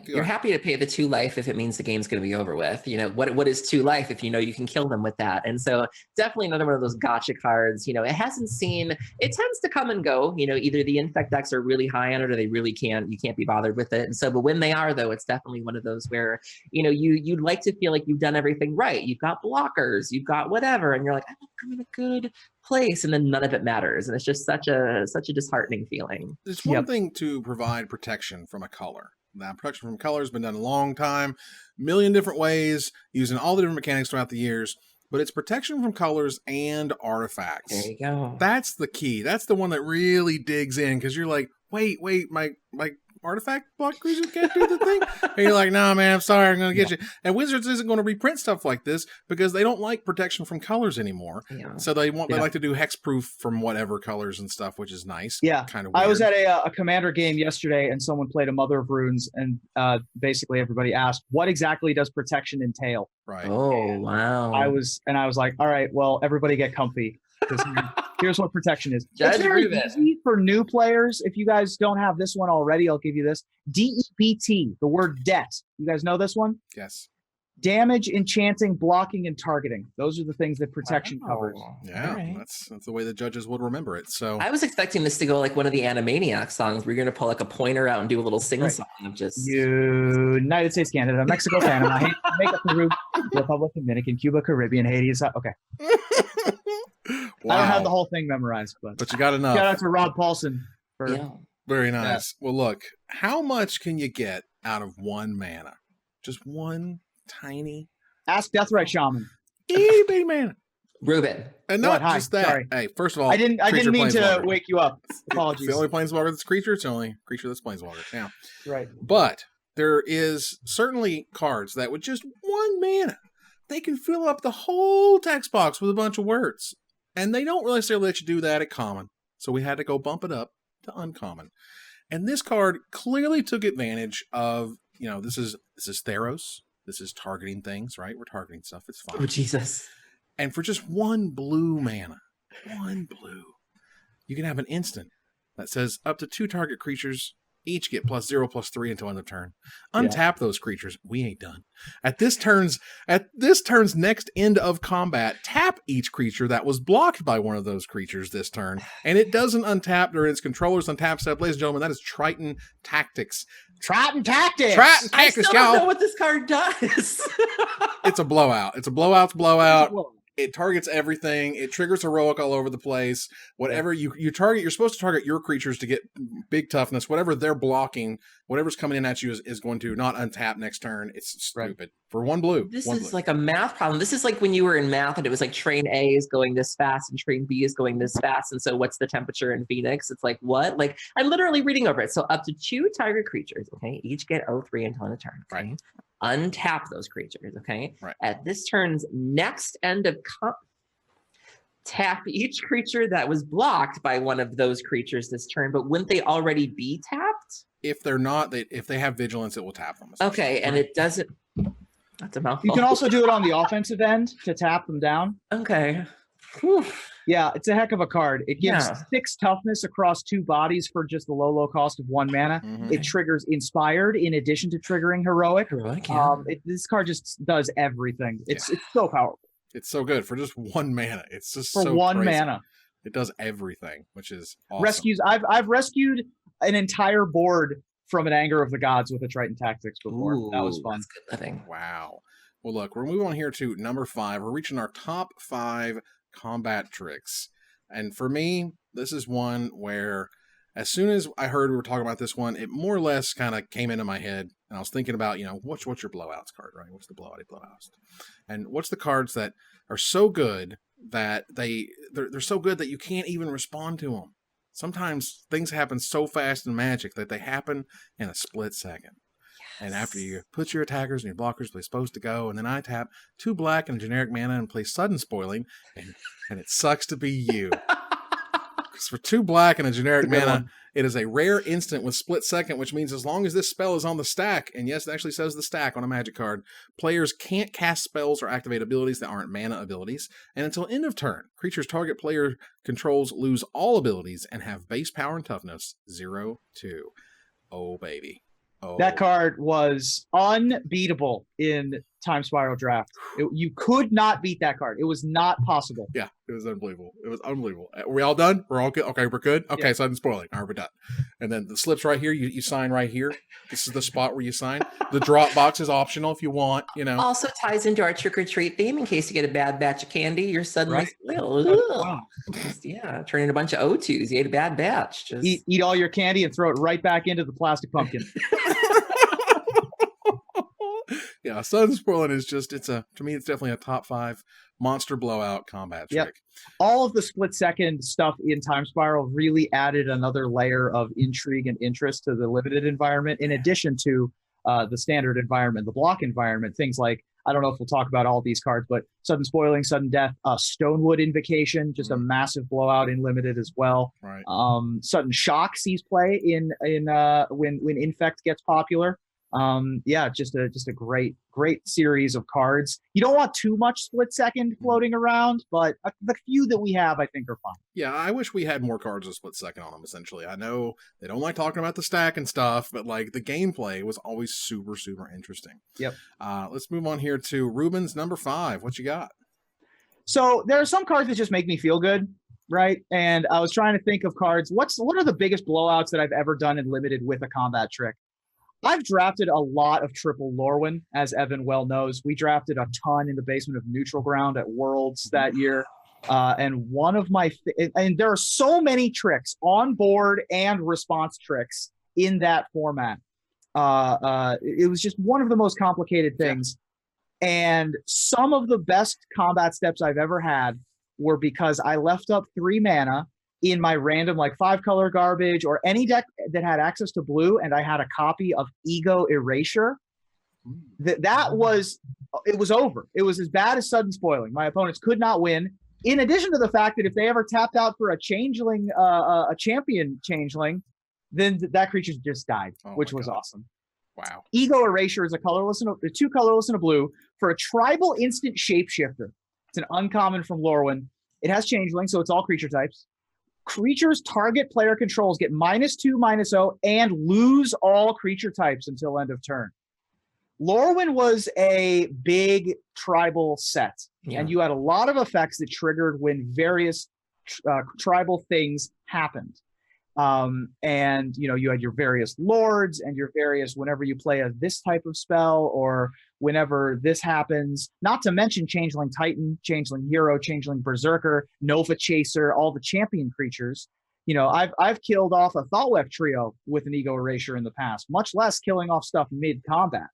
You're happy to pay the 2 life if it means the game's going to be over with. You know, what is 2 life if you know you can kill them with that? And so definitely another one of those gotcha cards. You know, it tends to come and go. You know, either the Infect decks are really high on it or you can't be bothered with it. And so, but when they are, though, it's definitely one of those where, you know, you'd like to feel like you've done everything right. You've got blockers, you've got whatever, and you're like, I'm in a good place, and then none of it matters. And it's just such a disheartening feeling. It's one thing to provide protection from a color. Now, protection from color has been done a long time, million different ways, using all the different mechanics throughout the years, but it's protection from colors and artifacts. There you go. That's the key. That's the one that really digs in, because you're like, wait, my artifact block creatures can't do the thing? And you're like, nah, man, I'm sorry, I'm going to get you. And Wizards isn't going to reprint stuff like this because they don't like protection from colors anymore. Yeah. So they like to do hexproof from whatever colors and stuff, which is nice. Yeah. Kind of weird. I was at a Commander game yesterday, and someone played a Mother of Runes, and basically everybody asked, what exactly does protection entail? Right. Oh, wow. I was like, all right, well, everybody get comfy. Here's what protection is. Judge it's very Ruben. easy for new players. If you guys don't have this one already, I'll give you this. DEBT, the word debt. You guys know this one? Yes. Damage, enchanting, blocking, and targeting. Those are the things that protection covers. Yeah, right. That's the way the judges would remember it. So I was expecting this to go like one of the Animaniacs songs where you're going to pull like a pointer out and do a little sing-song of just... United States, Canada, Mexico, Panama, Haiti, Jamaica, Peru, Republic, Dominican, Cuba, Caribbean, Haiti. Okay. Wow. I don't have the whole thing memorized, but you got enough. Shout out to Rob Paulson. Very nice. Yeah. Well, look, how much can you get out of 1 mana? Just one tiny. Ask Deathrite Shaman. Itty mana. Ruben. And not just that. Sorry. Hey, first of all, I didn't mean to wake you up. Apologies. It's the only planeswalker that's creature. It's the only creature that's planeswalker. Yeah. Right. But there is certainly cards that with just 1 mana, they can fill up the whole text box with a bunch of words. And they don't really necessarily let you do that at common. So we had to go bump it up to uncommon. And this card clearly took advantage of, you know, this is Theros. This is targeting things, right? We're targeting stuff. It's fine. Oh, Jesus. And for just 1 blue mana, 1 blue, you can have an instant that says up to 2 target creatures each get +0/+3 until end of turn. Untap those creatures. We ain't done. At this turn's next end of combat, tap each creature that was blocked by one of those creatures this turn, and it doesn't untap during its controller's untap step. Ladies and gentlemen, that is Triton Tactics. Triton Tactics. I still don't know what this card does. It's a blowout. It's a blowout. It targets everything. It triggers heroic all over the place. Whatever you target, you're supposed to target your creatures to get big toughness. Whatever they're blocking, whatever's coming in at you is going to not untap next turn. It's stupid. Right. For 1 blue. This is like a math problem. This is like when you were in math and it was like train A is going this fast and train B is going this fast. And so what's the temperature in Phoenix? It's like, what? Like, I'm literally reading over it. So up to 2 target creatures, okay, each get 0/3 until end of turn. Okay? Right. Untap those creatures, okay? Right. At this turn's next end of tap each creature that was blocked by one of those creatures this turn, but wouldn't they already be tapped? If they're not, if they have vigilance, it will tap them. Okay, and it doesn't. That's a mouthful. You can also do it on the offensive end to tap them down. Okay. Whew. Yeah, it's a heck of a card. It gives 6 toughness across 2 bodies for just the low cost of 1 mana. Mhm. It triggers Inspired in addition to triggering Heroic. Yeah. This card just does everything. It's so powerful. It's so good for just 1 mana. It's just For so 1 crazy. mana. It does everything, which is awesome. Rescues. I've rescued an entire board from an Anger of the Gods with a Triton Tactics before. Ooh, that was fun. That's good living. Wow. Well, look, we're moving on here to number 5. We're reaching our top 5 combat tricks. And for me, this is one where as soon as I heard we were talking about this one, it more or less kind of came into my head. And I was thinking about, what's your blowouts card, right? What's the blowouts? And what's the cards that are so good that they're so good that you can't even respond to them? Sometimes things happen so fast in Magic that they happen in a split second. And after you put your attackers and your blockers where they're supposed to go, and then I tap 2 black and generic mana and play Sudden Spoiling, and it sucks to be you. Because for 2 black and a generic mana, it is a rare instant with split second, which means as long as this spell is on the stack, and yes, it actually says the stack on a Magic card, players can't cast spells or activate abilities that aren't mana abilities, and until end of turn, creatures target player controls lose all abilities and have base power and toughness 0-2. Oh, baby. Oh. That card was unbeatable in Time Spiral Draft. You could not beat that card. It was not possible. Yeah, it was unbelievable. Are we all done? We're all good? Okay, we're good? Okay, Sudden Spoiling. All right, we're done. And then the slips right here. You sign right here. This is the spot where you sign. The drop box is optional if you want, Also ties into our trick-or-treat theme in case you get a bad batch of candy. You're suddenly Wow. turn in a bunch of O2s. You ate a bad batch. Just Eat all your candy and throw it right back into the plastic pumpkin. Yeah, Sudden Spoiling is just, to me, it's definitely a top 5 monster blowout combat trick. All of the split second stuff in Time Spiral really added another layer of intrigue and interest to the limited environment, in addition to the standard environment, the block environment, things like, I don't know if we'll talk about all these cards, but Sudden Spoiling, Sudden Death, Stonewood Invocation, just a massive blowout in limited as well. Right. Sudden Shock sees play in when Infect gets popular. Just a great series of cards. You don't want too much split second floating around, but the few that we have, I think, are fine. Yeah, I wish we had more cards with split second on them, essentially. I know they don't like talking about the stack and stuff, but like the gameplay was always super, super interesting. Yep. Let's move on here to Ruben's number 5. What you got? So there are some cards that just make me feel good, right? And I was trying to think of cards. What are the biggest blowouts that I've ever done in limited with a combat trick? I've drafted a lot of triple Lorwyn, as Evan well knows. We drafted a ton in the basement of Neutral Ground at Worlds that year. And one of my, and there are so many tricks, on board and response tricks in that format. It was just one of the most complicated things. Yeah. And some of the best combat steps I've ever had were because I left up 3 mana in my random 5-color garbage or any deck that had access to blue, and I had a copy of Ego Erasure. It was over. It was as bad as Sudden Spoiling. My opponents could not win. In addition to the fact that if they ever tapped out for a changeling, a champion changeling, then that creature just died, which was awesome. Wow. Ego Erasure is a 2 colorless and a blue for a tribal instant shapeshifter. It's an uncommon from Lorwyn. It has changeling, so it's all creature types. Creatures target player controls get -2/-0 and lose all creature types until end of turn. Lorwyn was a big tribal set, and you had a lot of effects that triggered when various tribal things happened. And you had your various lords and your various, whenever you play this type of spell or whenever this happens, not to mention Changeling Titan, Changeling Hero, Changeling Berserker, Nova Chaser, all the champion creatures. I've killed off a Thoughtweft trio with an Ego Erasure in the past, much less killing off stuff mid-combat.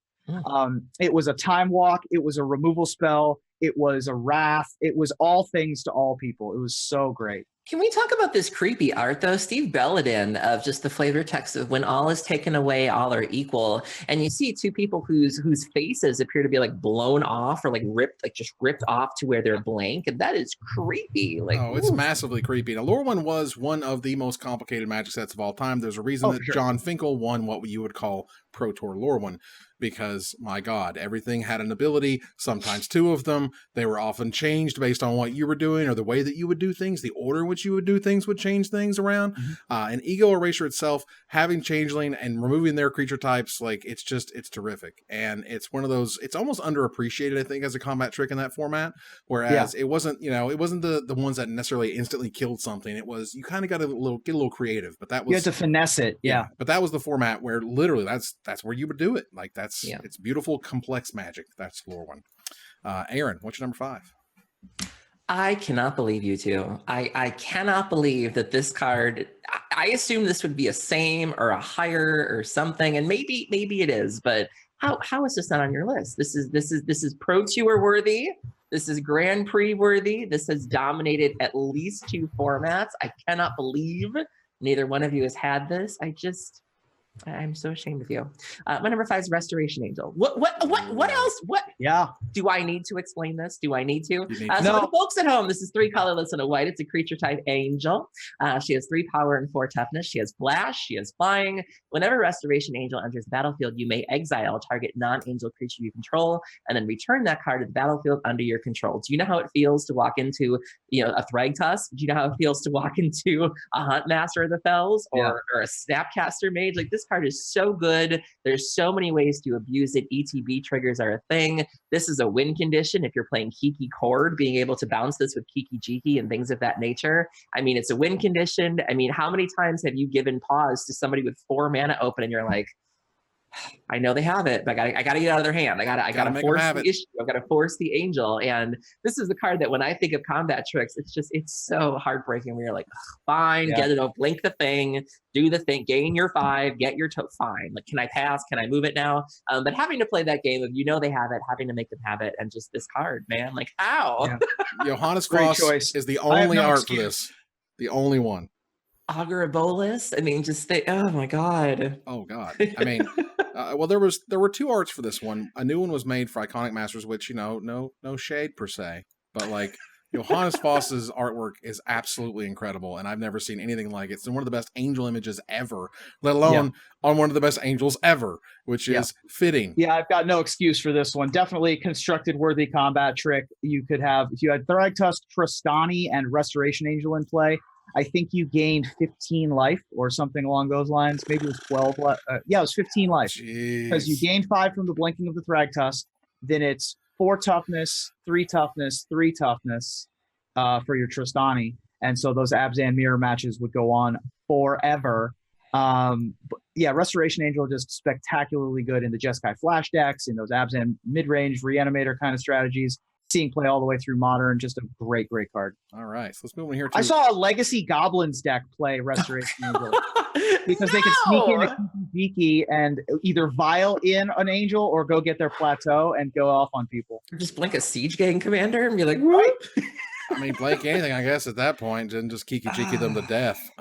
It was a Time Walk, it was a removal spell, it was a Wrath, it was all things to all people. It was so great. Can we talk about this creepy art though? Steve Belladin of just the flavor text of when all is taken away, all are equal. And you see two people whose faces appear to be like blown off or like ripped, like just ripped off to where they're blank. And that is creepy. Like, oh, it's massively creepy. Now, Lorwyn was one of the most complicated Magic sets of all time. There's a reason that sure. John Finkel won what you would call Pro Tour Lorwyn, because, my God, everything had an ability, sometimes two of them. They were often changed based on what you were doing or the way that you would do things. The order in which you would do things would change things around. And Ego Erasure itself, having Changeling and removing their creature types, like, it's terrific. And it's one of those, it's almost underappreciated, I think, as a combat trick in that format. Whereas it wasn't, it wasn't the ones that necessarily instantly killed something. It was, you kind of got to get a little creative, but that was, you had to finesse it. Yeah. But that was the format where literally that's where you would do it. Like, it's beautiful, complex Magic. That's Lorwyn. Aaron, what's your number 5? I cannot believe you two. I cannot believe that this card, I assume this would be a same or a higher or something, and maybe it is, but how is this not on your list? This is Pro Tour worthy. This is Grand Prix worthy. This has dominated at least 2 formats. I cannot believe neither one of you has had this. I'm so ashamed of you. My number 5 is Restoration Angel. What else? What? Yeah. Do I need to explain this? Do I need to? You need So for the folks at home, this is 3 colorless and a white. It's a creature type angel. She has 3 power and 4 toughness. She has flash. She has flying. Whenever Restoration Angel enters the battlefield, you may exile target non-angel creature you control and then return that card to the battlefield under your control. Do you know how it feels to walk into a Thragtusk? Do you know how it feels to walk into a Huntmaster of the Fells or a Snapcaster Mage? Like, this card is so good. There's so many ways to abuse it. ETB triggers are a thing. This is a win condition if you're playing Kiki Cord, being able to bounce this with Kiki Jiki and things of that nature. I mean, it's a win condition. I mean, how many times have you given pause to somebody with 4 mana open and you're like, I know they have it, but I gotta get out of their hand. I gotta force the issue. I've got to force the angel. And this is the card that when I think of combat tricks, it's so heartbreaking. When you're like, fine, get it over, blink the thing, do the thing, gain your 5, get your fine. Like, can I pass? Can I move it now? But having to play that game of they have it, having to make them have it, and just this card, man, like how? Yeah. Johannes Voss is the only art for this. The only one. Agarabolus. I mean, oh my God. Oh God. I mean, well, there were 2 arts for this one. A new one was made for Iconic Masters, which no shade per se, but like Johannes Voss's artwork is absolutely incredible, and I've never seen anything like it. It's one of the best angel images ever, let alone on one of the best angels ever, which is fitting. Yeah, I've got no excuse for this one. Definitely constructed worthy combat trick. You could have, if you had Thragtusk, Trostani, and Restoration Angel in play, I think you gained 15 life or something along those lines. Maybe it was 12. It was 15 life. Because you gained 5 from the blinking of the Thragtusk. Then it's 4 toughness, 3 toughness, 3 toughness for your Trostani. And so those Abzan mirror matches would go on forever. Restoration Angel just spectacularly good in the Jeskai Flash decks, in those Abzan mid-range reanimator kind of strategies. Seeing play all the way through Modern, just a great card. All right, so let's move on here. I saw a Legacy Goblins deck play Restoration Angel because they could sneak in a Kiki and either vial in an angel or go get their plateau and go off on people. Just blink a Siege Gang commander and be like, what? I mean, blink anything, I guess, at that point, and just Kiki Jiki them to death,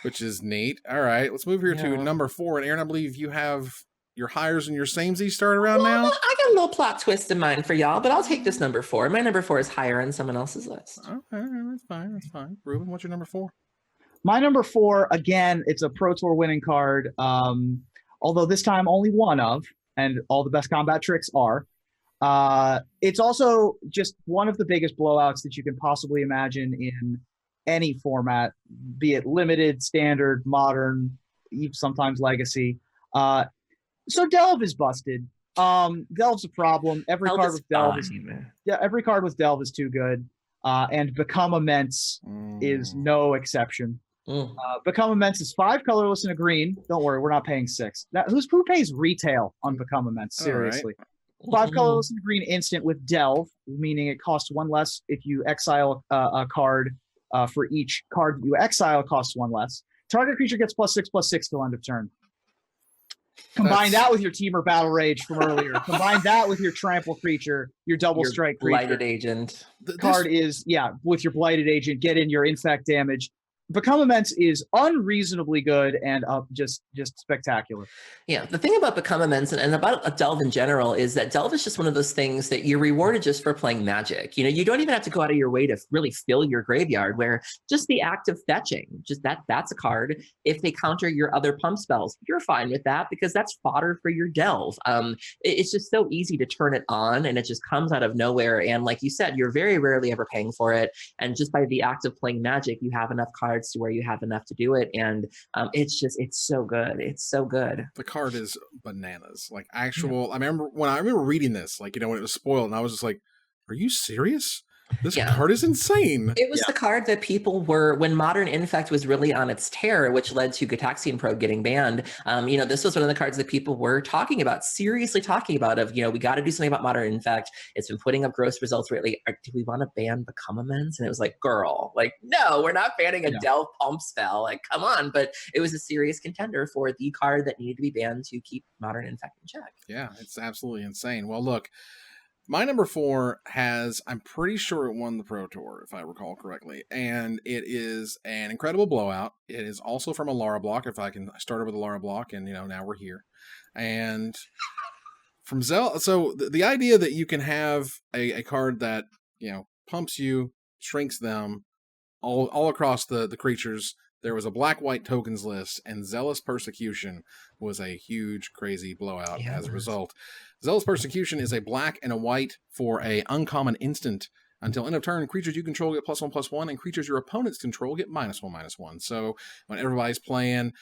which is neat. All right, let's move here to number 4. And Aaron, I believe you have your hires and your samesies start around now? I got a little plot twist in mind for y'all, but I'll take this number 4. My number 4 is higher on someone else's list. Okay, that's fine. Ruben, what's your number 4? My number 4, again, it's a Pro Tour winning card, although this time only one of, and all the best combat tricks are. It's also just one of the biggest blowouts that you can possibly imagine in any format, be it limited, standard, modern, sometimes legacy. So Delve is busted. Delve's a problem. Every card with Delve is too good. And Become Immense is no exception. Become Immense is 5 colorless and a green. Don't worry, we're not paying 6. Who pays retail on Become Immense? Seriously. Right. 5 colorless and a green instant with Delve, meaning it costs 1 less if you exile a card. For each card you exile, costs 1 less. Target creature gets +6/+6 till end of turn. Combine that with your Teamer Battle Rage from earlier. Combine that with your Trample creature, your Double Your Strike creature. Blighted Agent. Card is, with your Blighted Agent, get in your Infect damage. Become Immense is unreasonably good and just spectacular. Yeah, the thing about Become Immense and about a Delve in general is that Delve is just one of those things that you're rewarded just for playing Magic. You don't even have to go out of your way to really fill your graveyard, where just the act of fetching, just that's a card. If they counter your other pump spells, you're fine with that because that's fodder for your Delve. It's just so easy to turn it on, and it just comes out of nowhere. And like you said, you're very rarely ever paying for it. And just by the act of playing Magic, you have enough cards to where you have enough to do it, and it's so good. It's so good. The card is bananas. Like actual. I remember reading this, like when it was spoiled, and I was just like, "Are you serious? This card is insane." It was the card that people were, when Modern Infect was really on its tear, which led to Gataxian Probe getting banned. This was one of the cards that people were seriously talking about of, we got to do something about Modern Infect. It's been putting up gross results lately. Do we want to ban Become Immense? And it was like, girl, like, no, we're not banning a Delve pump spell. Like, come on. But it was a serious contender for the card that needed to be banned to keep Modern Infect in check. Yeah, it's absolutely insane. Well, look, my number 4 I'm pretty sure it won the Pro Tour, if I recall correctly, and it is an incredible blowout. It is also from a Lara block, if I started with a Lara block, and, now we're here. And from Zelda, so the idea that you can have a card that, pumps you, shrinks them, all across the creatures. There was a black-white tokens list, and Zealous Persecution was a huge, crazy blowout as a result. Zealous Persecution is a black and a white for a uncommon instant. Until end of turn, creatures you control get +1/+1, and creatures your opponents control get -1/-1. So when everybody's playing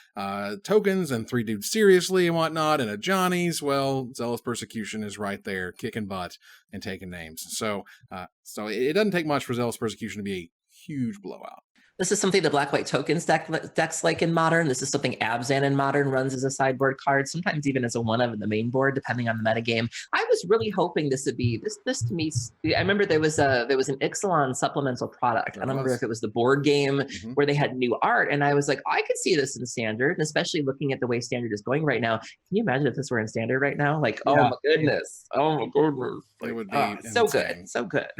tokens and 3 dudes seriously and whatnot, and a Johnny's, well, Zealous Persecution is right there, kicking butt and taking names. So it doesn't take much for Zealous Persecution to be a huge blowout. This is something the black-white tokens decks like in Modern. This is something Abzan in Modern runs as a sideboard card, sometimes even as a one-of in the main board, depending on the metagame. I was really hoping this would be, this to me, I remember there was an Ixalan supplemental product. I don't remember if it was the board game where they had new art, and I was like, I could see this in Standard, and especially looking at the way Standard is going right now. Can you imagine if this were in Standard right now? Like, oh my goodness. It would be so good. So good.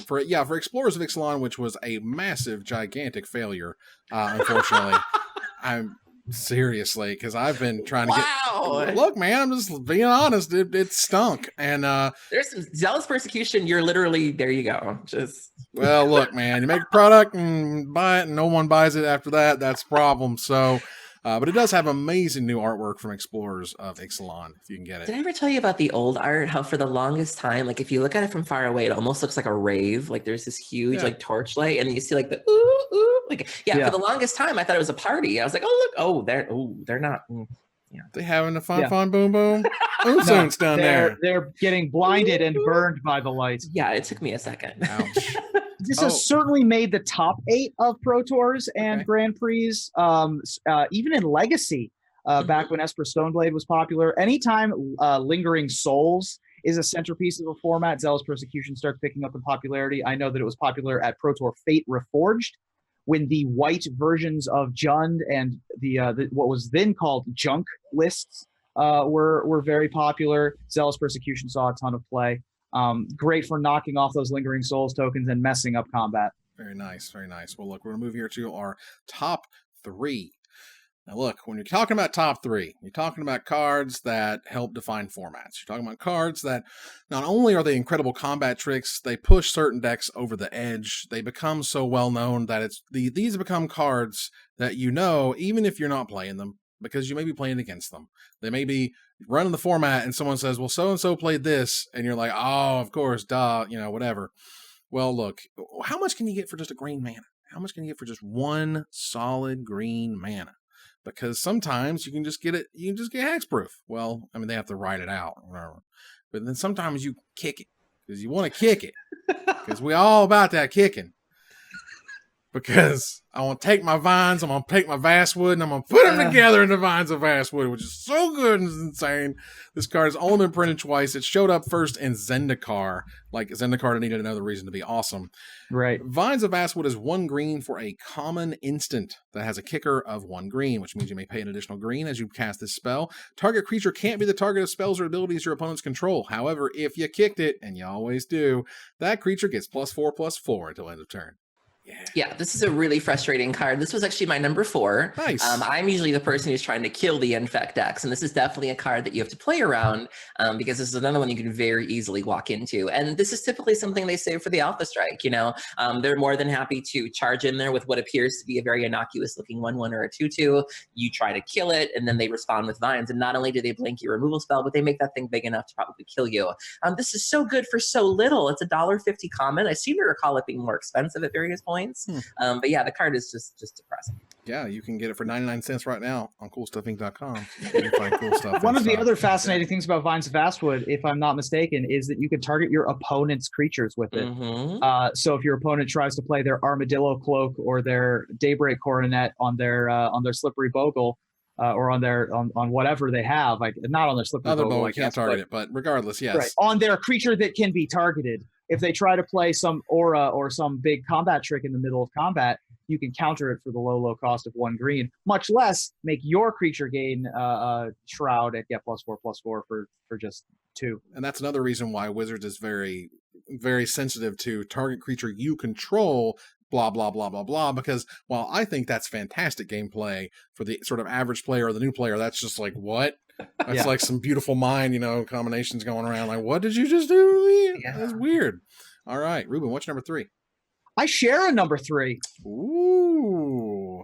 For Explorers of Ixalan, which was a massive, gigantic failure, unfortunately. I'm seriously, because I've been trying to get. Look, man, I'm just being honest. It stunk, and there's some Zealous Persecution. You're literally there. You go. Well, look, man, you make a product and buy it, and no one buys it after that. That's a problem. So. But it does have amazing new artwork from Explorers of Ixalan, if you can get it. Did I ever tell you about the old art? How for the longest time, like if you look at it from far away, it almost looks like a rave. Like there's this huge like torchlight, and you see like the ooh. For the longest time, I thought it was a party. I was like, they're not. They having a fun boom boom. Soon's down there. They're getting blinded and burned by the lights. Yeah, it took me a second. Ouch. This has certainly made the top 8 of Pro Tours and Grand Prix, even in Legacy, back when Esper Stoneblade was popular. Anytime Lingering Souls is a centerpiece of a format, Zealous Persecution starts picking up in popularity. I know that it was popular at Pro Tour Fate Reforged, when the white versions of Jund and the what was then called Junk lists were very popular. Zealous Persecution saw a ton of play. Great for knocking off those Lingering Souls tokens and messing up combat. Very nice, very nice. Well, look, we're going to move here to our top 3. Now, look, when you're talking about top 3, you're talking about cards that help define formats. You're talking about cards that not only are they incredible combat tricks, they push certain decks over the edge. They become so well known that these become cards that even if you're not playing them, because you may be playing against them. They may be running the format and someone says, well, so-and-so played this. And you're like, oh, of course, duh, whatever. Well, look, how much can you get for just a green mana? How much can you get for just one solid green mana? Because sometimes you can just get hexproof. Well, I mean, they have to write it out or whatever. But then sometimes you kick it because you want to kick it because we all about that kicking. because I want to take my vines, I'm going to take my Vastwood, and I'm going to put them together in the vines of Vastwood, which is so good and insane. This card has only been printed twice. It showed up first in Zendikar. Like, Zendikar needed another reason to be awesome. Right. Vines of Vastwood is 1 green for a common instant that has a kicker of 1 green, which means you may pay an additional green as you cast this spell. Target creature can't be the target of spells or abilities your opponents control. However, if you kicked it, and you always do, that creature gets +4/+4 until end of turn. Yeah, this is a really frustrating card. This was actually my number 4. Nice. I'm usually the person who's trying to kill the Infect decks, and this is definitely a card that you have to play around because this is another one you can very easily walk into. And this is typically something they save for the Alpha Strike. They're more than happy to charge in there with what appears to be a very innocuous-looking 1/1 or a 2/2. You try to kill it, and then they respond with Vines. And not only do they blink your removal spell, but they make that thing big enough to probably kill you. This is so good for so little. It's $1.50 common. I seem to recall it being more expensive at various points. But yeah, the card is just depressing. Yeah, you can get it for 99 cents right now on coolstuffinc.com. You can find cool stuff. One of the other fascinating things about Vines of Vastwood, if I'm not mistaken, is that you can target your opponent's creatures with it. So if your opponent tries to play their Armadillo Cloak or their Daybreak Coronet on their Slippery Bogle, or on whatever they have, like not on their Slippery Bogle, you can't target it, but regardless, yes. Right, on their creature that can be targeted. If they try to play some aura or some big combat trick in the middle of combat, you can counter it for the low cost of 1 green, much less make your creature gain Shroud and get +4/+4 for just 2. And that's another reason why Wizards is very, very sensitive to target creature you control, blah, blah, blah, blah, blah, because while I think that's fantastic gameplay for the sort of average player or the new player, that's just like, what? That's like some beautiful mind, combinations going around. Like, what did you just do to me? Yeah. That's weird. All right, Ruben, what's number 3? I share a number 3. Ooh.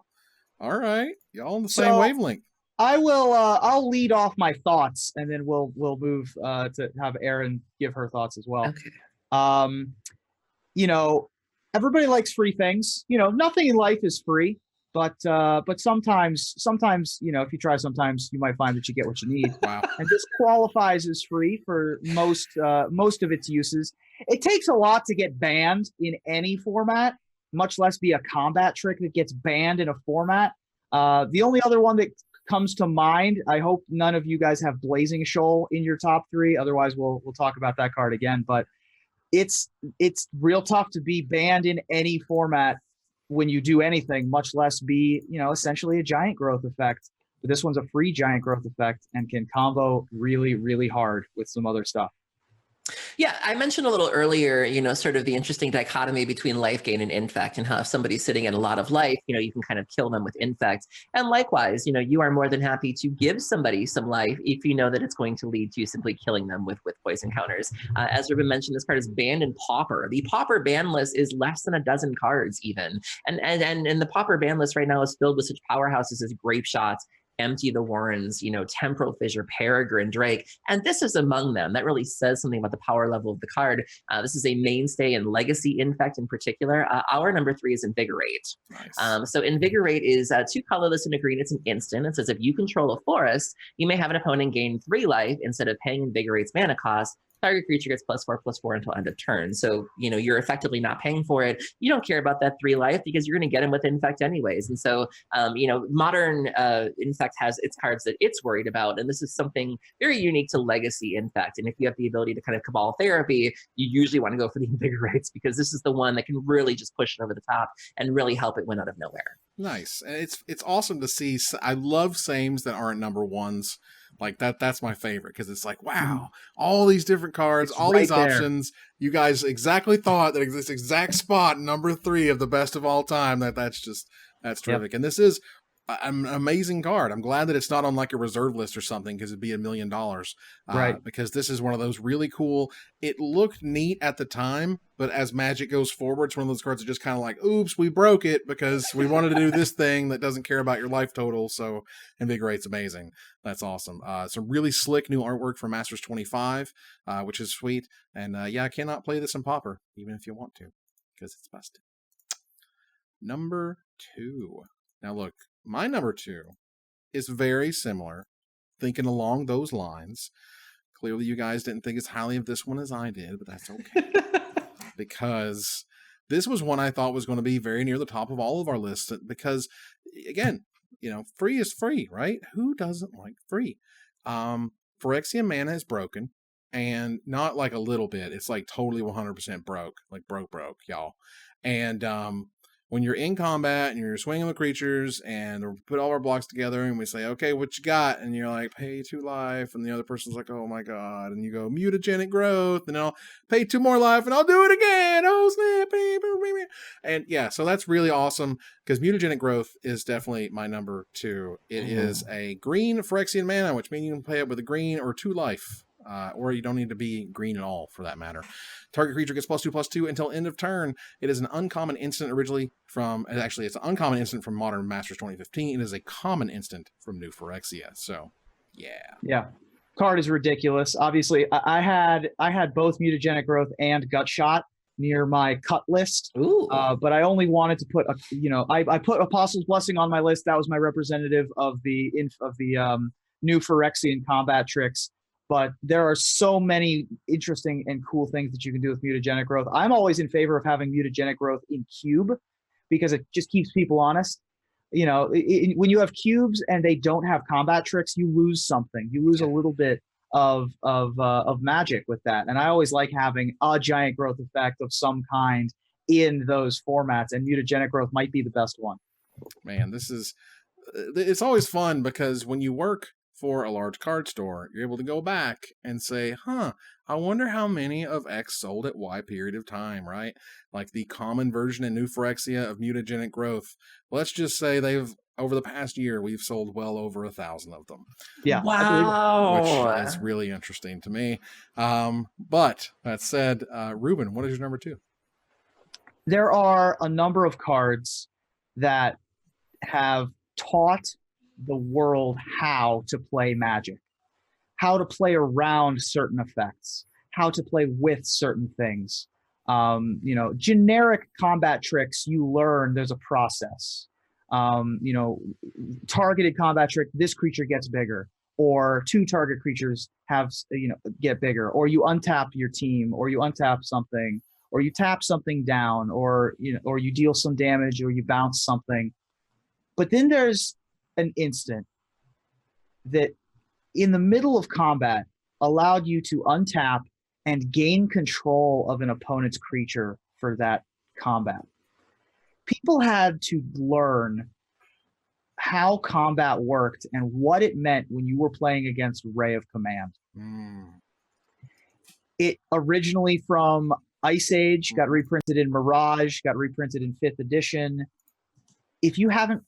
All right. Y'all on the same wavelength. I will. I'll lead off my thoughts, and then we'll move to have Erin give her thoughts as well. Okay. Everybody likes free things. Nothing in life is free. But sometimes, if you try, sometimes you might find that you get what you need. Wow. And this qualifies as free for most of its uses. It takes a lot to get banned in any format, much less be a combat trick that gets banned in a format. The only other one that comes to mind, I hope none of you guys have Blazing Shoal in your top 3. Otherwise, we'll talk about that card again. But it's real tough to be banned in any format when you do anything, much less be, essentially a giant growth effect. But this one's a free giant growth effect and can combo really, really hard with some other stuff. Yeah, I mentioned a little earlier, sort of the interesting dichotomy between life gain and infect, and how if somebody's sitting at a lot of life, you can kind of kill them with infect. And likewise, you are more than happy to give somebody some life if you know that it's going to lead to you simply killing them with poison counters. As Ruben mentioned, this card is banned in Pauper. The Pauper ban list is less than a dozen cards even. And the Pauper ban list right now is filled with such powerhouses as Grape Shot, Empty the Warrens, Temporal Fissure, Peregrine, Drake, and this is among them. That really says something about the power level of the card. This is a mainstay in Legacy Infect in particular. Our number 3 is Invigorate. Nice. So Invigorate is 2 colorless and a green. It's an instant. It says if you control a forest, you may have an opponent gain 3 life instead of paying Invigorate's mana cost. Target creature gets +4/+4 until end of turn. So, you're effectively not paying for it. You don't care about that 3 life because you're going to get him with Infect anyways. And so, modern Infect has its cards that it's worried about. And this is something very unique to Legacy Infect. And if you have the ability to kind of Cabal Therapy, you usually want to go for the Invigorates because this is the one that can really just push it over the top and really help it win out of nowhere. Nice. And it's awesome to see. I love sames that aren't number 1s. Like that's my favorite because it's like, wow, all these different cards, all these options. You guys exactly thought that this exact spot, number 3 of the best of all time. That's terrific. Yep. And this is an amazing card. I'm glad that it's not on like a reserve list or something because it'd be $1 million. Right. Because this is one of those really cool. It looked neat at the time, but as Magic goes forward, it's one of those cards that just kind of like, oops, we broke it because we wanted to do this thing that doesn't care about your life total. So Invigorate's amazing. That's awesome. Some really slick new artwork from Masters 25, which is sweet. And I cannot play this in Pauper, even if you want to, because it's busted. Number 2. Now look, my number 2 is very similar, thinking along those lines. Clearly you guys didn't think as highly of this one as I did, but that's okay. Because this was one I thought was going to be very near the top of all of our lists because, again, free is free, right? Who doesn't like free? Phyrexian mana is broken, and not like a little bit. It's like totally 100% broke, like broke, y'all. And when you're in combat and you're swinging with creatures and we put all our blocks together and we say, okay, what you got? And you're like, pay 2 life. And the other person's like, oh my God. And you go, mutagenic growth. And I'll pay 2 more life and I'll do it again. Oh, snap. And yeah, so that's really awesome because mutagenic growth is definitely my number 2. It is a green Phyrexian mana, which means you can play it with a green or 2 life. Or you don't need to be green at all for that matter. Target creature gets +2/+2 until end of turn. It is an uncommon instant originally from, actually it's an uncommon instant from Modern Masters 2015. It is a common instant from New Phyrexia. So, yeah. Yeah. Card is ridiculous. Obviously, I had both mutagenic growth and gut shot near my cut list. But I only wanted to put I put Apostle's Blessing on my list. That was my representative of the new Phyrexian combat tricks. But there are so many interesting and cool things that you can do with mutagenic growth. I'm always in favor of having mutagenic growth in cube because it just keeps people honest. When you have cubes and they don't have combat tricks, you lose something. You lose a little bit of magic with that. And I always like having a giant growth effect of some kind in those formats, and mutagenic growth might be the best one. Man, it's always fun because when you work for a large card store, you're able to go back and say, I wonder how many of X sold at Y period of time, right? Like the common version in New Phyrexia of mutagenic growth. Let's just say over the past year, we've sold well over 1,000 of them. Yeah. Wow. Which is really interesting to me. But that said, Ruben, what is your number 2? There are a number of cards that have taught the world how to play Magic, how to play around certain effects, how to play with certain things. Generic combat tricks, you learn there's a process. Targeted combat trick, this creature gets bigger, or 2 target creatures get bigger, or you untap your team, or you untap something, or you tap something down, or you deal some damage, or you bounce something. But then there's an instant that in the middle of combat allowed you to untap and gain control of an opponent's creature for that combat. People had to learn how combat worked and what it meant when you were playing against Ray of Command. It originally from Ice Age, got reprinted in Mirage, got reprinted in 5th edition. If you haven't,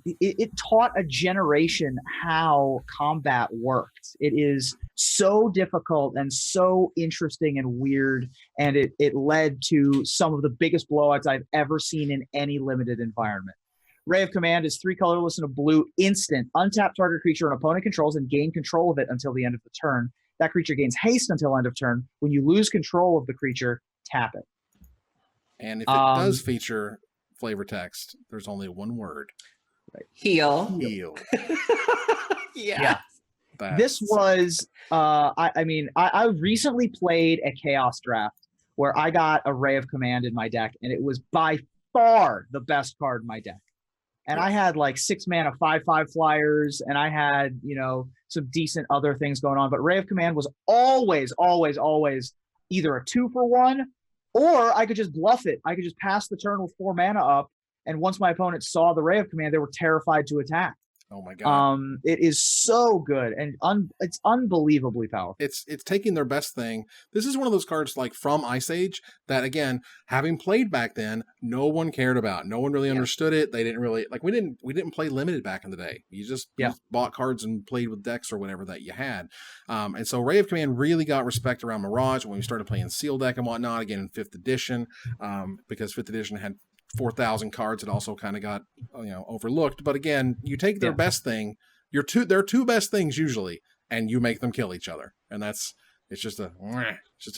it taught a generation how combat worked. It is so difficult and so interesting and weird, and it led to some of the biggest blowouts I've ever seen in any limited environment. Ray of Command is 3 colorless and a blue, instant. Untap target creature an opponent controls and gain control of it until the end of the turn. That creature gains haste until end of turn. When you lose control of the creature, tap it. And if it does feature flavor text, there's only one word. Right. Heal. Yeah. This was I recently played a Chaos Draft where I got a Ray of Command in my deck, and it was by far the best card in my deck. And I had like 6 mana 5/5 flyers, and I had some decent other things going on, but Ray of Command was always either a 2-for-1, or I could just bluff it. I could just pass the turn with 4 mana up, and once my opponent saw the Ray of Command, they were terrified to attack. Oh my God. It is so good, and it's unbelievably powerful. It's taking their best thing. This is one of those cards like from Ice Age that, again, having played back then, no one cared about. No one really understood it. They didn't really we didn't play limited back in the day. You just bought cards and played with decks or whatever that you had. And so Ray of Command really got respect around Mirage when we started playing Seal Deck and whatnot, again in 5th edition, because 5th edition had 4,000 cards. It also kind of got overlooked, but again, you take their best thing, their 2 best things usually, and you make them kill each other, and it's just a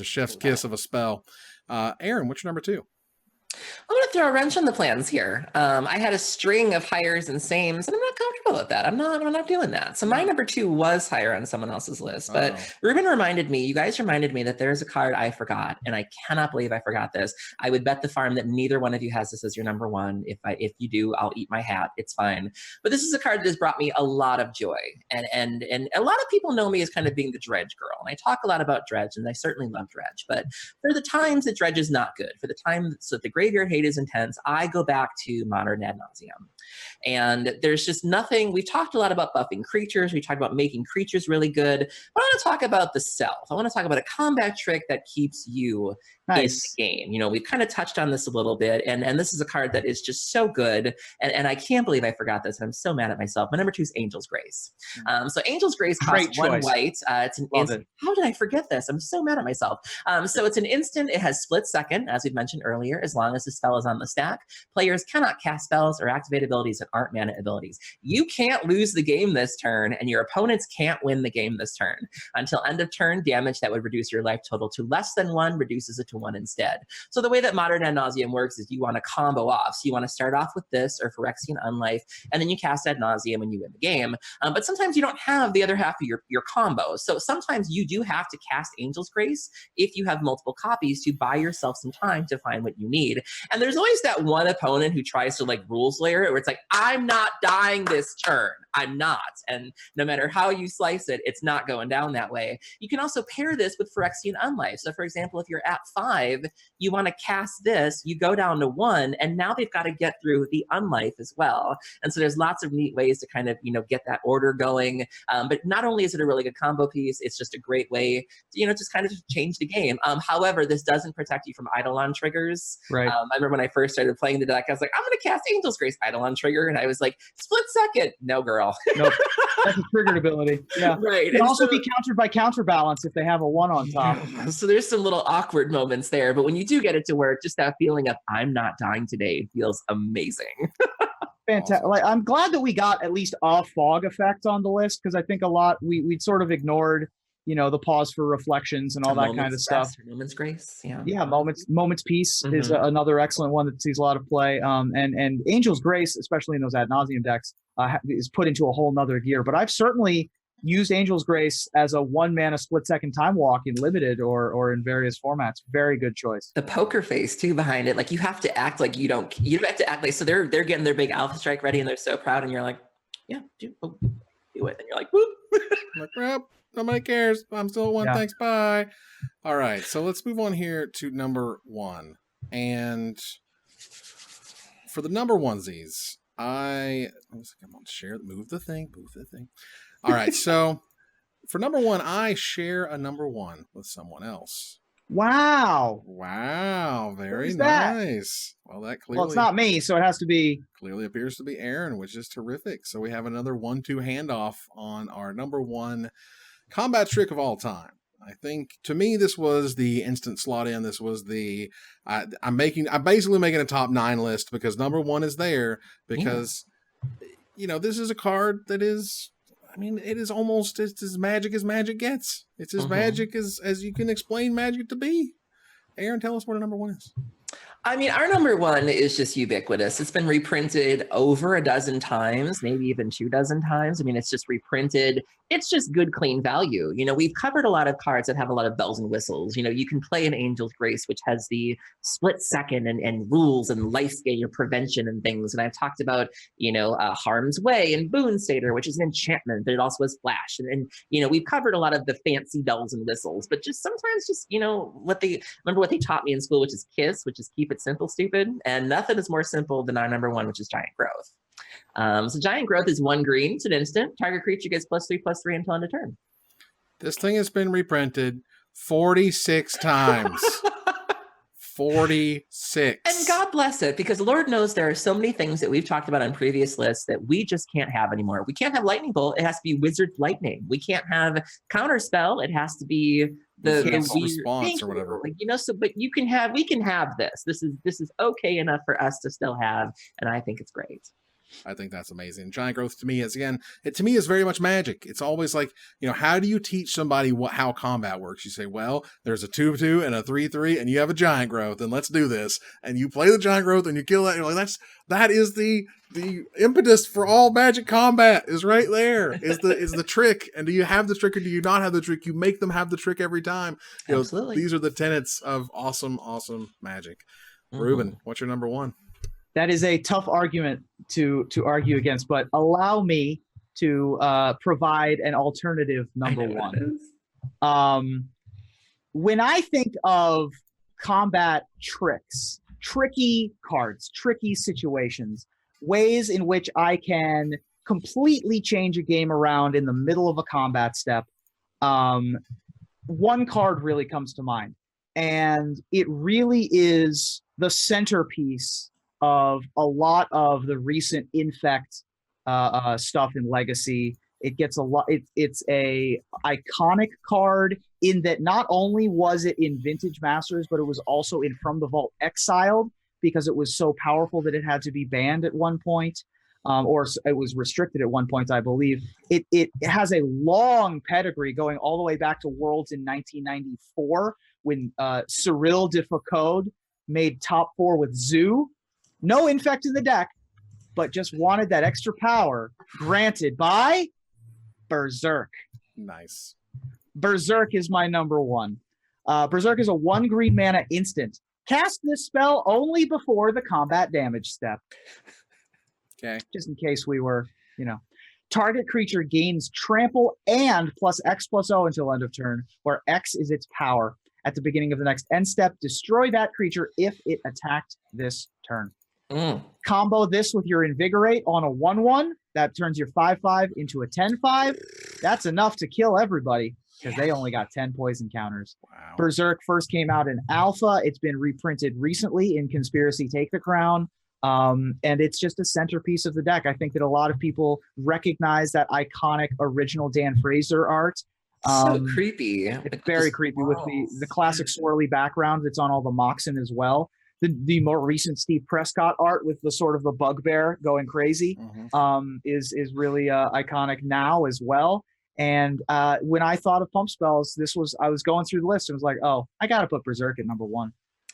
chef's kiss of a spell. Aaron, what's your number 2? I'm going to throw a wrench on the plans here. I had a string of hires and sames, and I'm not comfortable with that. I'm not doing that. So my number 2 was higher on someone else's list, but Ruben reminded me, you guys reminded me that there's a card I forgot, and I cannot believe I forgot this. I would bet the farm that neither one of you has this as your number 1. If you do, I'll eat my hat. It's fine. But this is a card that has brought me a lot of joy, and a lot of people know me as kind of being the Dredge girl, and I talk a lot about Dredge, and I certainly love Dredge. But for the times that Dredge is not good, for the time so the graveyard hate is intense, I go back to Modern Ad Nauseam. And there's just nothing, we've talked a lot about buffing creatures, we talked about making creatures really good, but I want to talk about the self. I want to talk about a combat trick that keeps you in the game. You know, we've kind of touched on this a little bit, and this is a card that is just so good, and I can't believe I forgot this, and I'm so mad at myself. My number 2 is Angel's Grace. So Angel's Grace costs 1 white. It's an instant. How did I forget this? I'm so mad at myself. So it's an instant. It has split second, as we mentioned earlier, as long as the spell is on the stack. Players cannot cast spells or activate abilities that aren't mana abilities. You can't lose the game this turn, and your opponents can't win the game this turn. Until end of turn, damage that would reduce your life total to less than 1 reduces it to 1 instead. So the way that Modern Ad Nauseam works is you want to combo off. So you want to start off with this or Phyrexian Unlife, and then you cast Ad Nauseam and you win the game. But sometimes you don't have the other half of your combo. So sometimes you do have to cast Angel's Grace if you have multiple copies to buy yourself some time to find what you need. And there's always that one opponent who tries to like rules layer it, where it's like, I'm not dying this turn. I'm not. And no matter how you slice it, it's not going down that way. You can also pair this with Phyrexian Unlife. So for example, if you're at 5, you want to cast this, you go down to 1, and now they've got to get through the Unlife as well. And so there's lots of neat ways to kind of, you know, get that order going. But not only is it a really good combo piece, it's just a great way to, you know, just kind of change the game. However, this doesn't protect you from Eidolon triggers. Right. I remember when I first started playing the deck, I was like, I'm going to cast Angel's Grace Eidolon trigger. And I was like, split second. No, girl. Nope. That's a triggered ability. Yeah. Right. It can also be countered by counterbalance if they have a 1 on top. So there's some little awkward moments there, but when you do get it to work, just that feeling of I'm not dying today feels amazing. Fantastic. Awesome. Like, I'm glad that we got at least a fog effect on the list, because I think a lot we'd sort of ignored, you know, the pause for reflections and all that kind of stuff. Moment's Grace. Yeah. Moments Peace is another excellent one that sees a lot of play. And Angel's Grace, especially in those Ad Nauseam decks, is put into a whole nother gear. But I've certainly used Angel's Grace as a 1 mana split second time walk in limited or in various formats. Very good choice. The poker face too behind it. Like you have to act like you don't have to act like, so they're getting their big alpha strike ready and they're so proud, and you're like, yeah, do it. And you're like, whoop. Like, well, nobody cares. I'm still at 1. Thanks. Bye. All right. So let's move on here to number 1. And for the number onesies, I'm going to share, move the thing. All right. So for number 1, I share a number 1 with someone else. Wow. Very nice. Well, that clearly. Well, it's not me, so it has to be. Clearly appears to be Aaron, which is terrific. So we have another 1-2 handoff on our number 1 combat trick of all time. I think to me this was the instant slot in. This was the I'm basically making a top 9 list because number 1 is there because you know, this is a card that is, I mean, it is almost as magic as magic gets. It's as magic as you can explain magic to be. Aaron, tell us what our number 1 is. I mean, our number 1 is just ubiquitous. It's been reprinted over a dozen times, maybe even 24 times. I mean, it's just reprinted. It's just good, clean value. You know, we've covered a lot of cards that have a lot of bells and whistles. You know, you can play an Angel's Grace, which has the split second and rules and life gain or prevention and things. And I've talked about, you know, Harm's Way and Boon Satyr, which is an enchantment, but it also has flash. And, you know, we've covered a lot of the fancy bells and whistles, but just sometimes just, you know, remember what they taught me in school, which is KISS, which is keep it simple, stupid. And nothing is more simple than our number 1, which is Giant Growth. So Giant Growth is 1 green. It's an instant. Target creature gets +3/+3 until end of turn. This thing has been reprinted 46 times. 46. And God bless it, because Lord knows there are so many things that we've talked about on previous lists that we just can't have anymore. We can't have Lightning Bolt. It has to be Wizard Lightning. We can't have Counterspell. It has to be the response or whatever. Like, you know, so but we can have this. This is okay enough for us to still have, and I think it's great. I think that's amazing. Giant growth to me is, again, to me is very much magic. It's always like, how do you teach somebody how combat works? You say, well, there's a 2/2 and a 3/3, and you have a giant growth, and let's do this. And you play the giant growth, and you kill that. You're like, that is the impetus for all magic combat is right there. Is the trick. And do you have the trick or do you not have the trick? You make them have the trick every time. Absolutely. These are the tenets of awesome magic. Ruben, what's your number one? That is a tough argument to argue against, but allow me to provide an alternative number one. When I think of combat tricks, tricky cards, tricky situations, ways in which I can completely change a game around in the middle of a combat step, one card really comes to mind. And it really is the centerpiece of a lot of the recent Infect stuff in Legacy. It gets a lot. It's a iconic card in that not only was it in Vintage Masters, but it was also in From the Vault Exiled because it was so powerful that it had to be banned at one point, or it was restricted at one point, I believe. It has a long pedigree going all the way back to Worlds in 1994 when Cyril de Foucauld made top 4 with Zoo. No Infect in the deck, but just wanted that extra power granted by Berserk. Nice. Berserk is my number one. Berserk is a 1 green mana instant. Cast this spell only before the combat damage step. Okay. Just in case we were, Target creature gains trample and +X/+O until end of turn, where X is its power. At the beginning of the next end step, destroy that creature if it attacked this turn. Combo this with your Invigorate on a 1/1. That turns your 5/5 into a 10/5. That's enough to kill everybody because they only got 10 poison counters. Wow. Berserk first came out in Alpha. It's been reprinted recently in Conspiracy Take the Crown. And it's just a centerpiece of the deck. I think that a lot of people recognize that iconic original Dan Fraser art. So creepy. It's very creepy with the classic swirly background that's on all the Moxen as well. The more recent Steve Prescott art with the sort of the bugbear going crazy is really iconic now as well. And when I thought of pump spells, I was going through the list and was like, oh, I got to put Berserk at number one.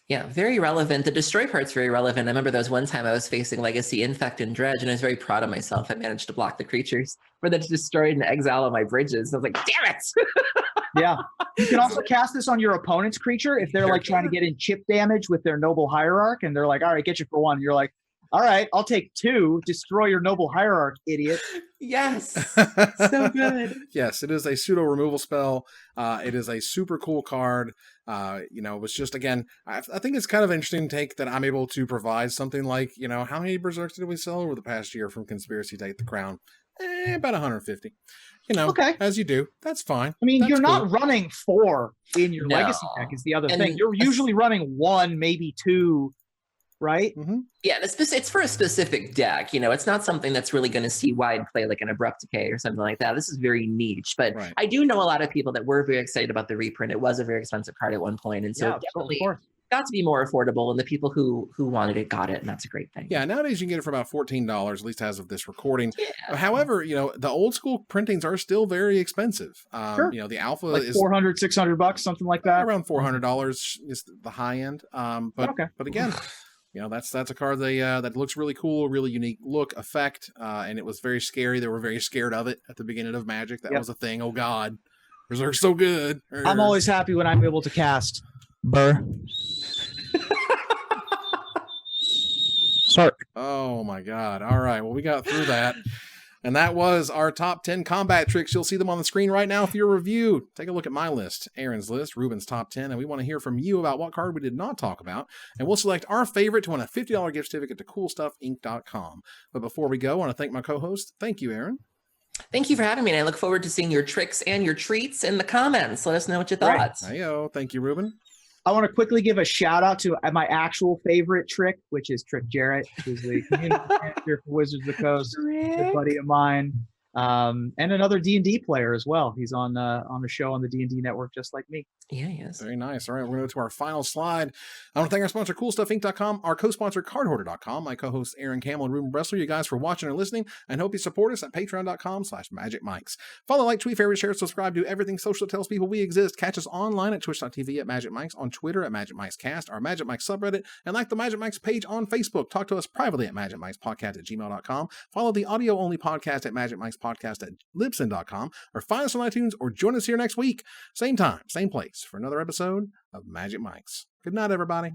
Yeah, very relevant. The destroy part's very relevant. I remember there was one time I was facing Legacy Infect and Dredge, and I was very proud of myself. I managed to block the creatures for them to destroy and exile on my bridges. I was like, damn it! Yeah. You can also cast this on your opponent's creature if they're like trying to get in chip damage with their Noble Hierarch, and they're like, all right, get you for 1. You're like, all right, I'll take 2. Destroy your Noble Hierarch, idiot. Yes. So good. Yes, it is a pseudo removal spell. It is a super cool card. It was just, again, I think it's kind of interesting take that I'm able to provide something like, how many Berserks did we sell over the past year from Conspiracy Take the Crown? About 150. Okay. As you do. That's fine. I mean, That's you're cool. not running 4 in your Legacy deck is the other thing. You're usually running 1, maybe 2, right? Mm-hmm. Yeah, it's for a specific deck. It's not something that's really going to see wide play like an Abrupt Decay or something like that. This is very niche. But right. I do know a lot of people that were very excited about the reprint. It was a very expensive card at one point. And so it definitely got to be more affordable. And the people who wanted it got it. And that's a great thing. Yeah, nowadays you can get it for about $14, at least as of this recording. Yeah. However, the old school printings are still very expensive. Sure. The Alpha like is $400, $600, something like that. Around $400 is the high end. But again, that's a card that looks really cool, really unique look, effect, and it was very scary. They were very scared of it at the beginning of Magic. That was a thing. Oh God, Berserk's so good. I'm always happy when I'm able to cast Berserk. Oh my God! All right, well we got through that. And that was our top 10 combat tricks. You'll see them on the screen right now for your review. Take a look at my list, Aaron's list, Ruben's top 10, and we want to hear from you about what card we did not talk about. And we'll select our favorite to win a $50 gift certificate to CoolStuffInc.com. But before we go, I want to thank my co-host. Thank you, Aaron. Thank you for having me, and I look forward to seeing your tricks and your treats in the comments. Let us know what you thought. Heyo. Thank you, Ruben. I want to quickly give a shout out to my actual favorite trick, which is Trick Jarrett, who's the community manager for Wizards of the Coast, a buddy of mine. and another D&D player as well. He's on the show on the D&D network, just like me. Yeah, he is. Very nice. All right, we're going to go to our final slide. I want to thank our sponsor, CoolStuffInc.com, our co-sponsor, CardHoarder.com, my co-hosts, Aaron Campbell and Ruben Bressler, you guys for watching and listening, and hope you support us at Patreon.com/MagicMikes. Follow, like, tweet, favorite, share, subscribe, do everything social that tells people we exist. Catch us online at Twitch.tv at Magic Mikes, on Twitter at Magic Mikes Cast, our Magic Mikes subreddit, and like the Magic Mikes page on Facebook. Talk to us privately at MagicMikesPodcast@gmail.com. Follow the audio-only podcast at MagicMikesPodcast at Libsyn.com, or find us on iTunes, or join us here next week. Same time, same place, for another episode of Magic Mikes. Good night, everybody.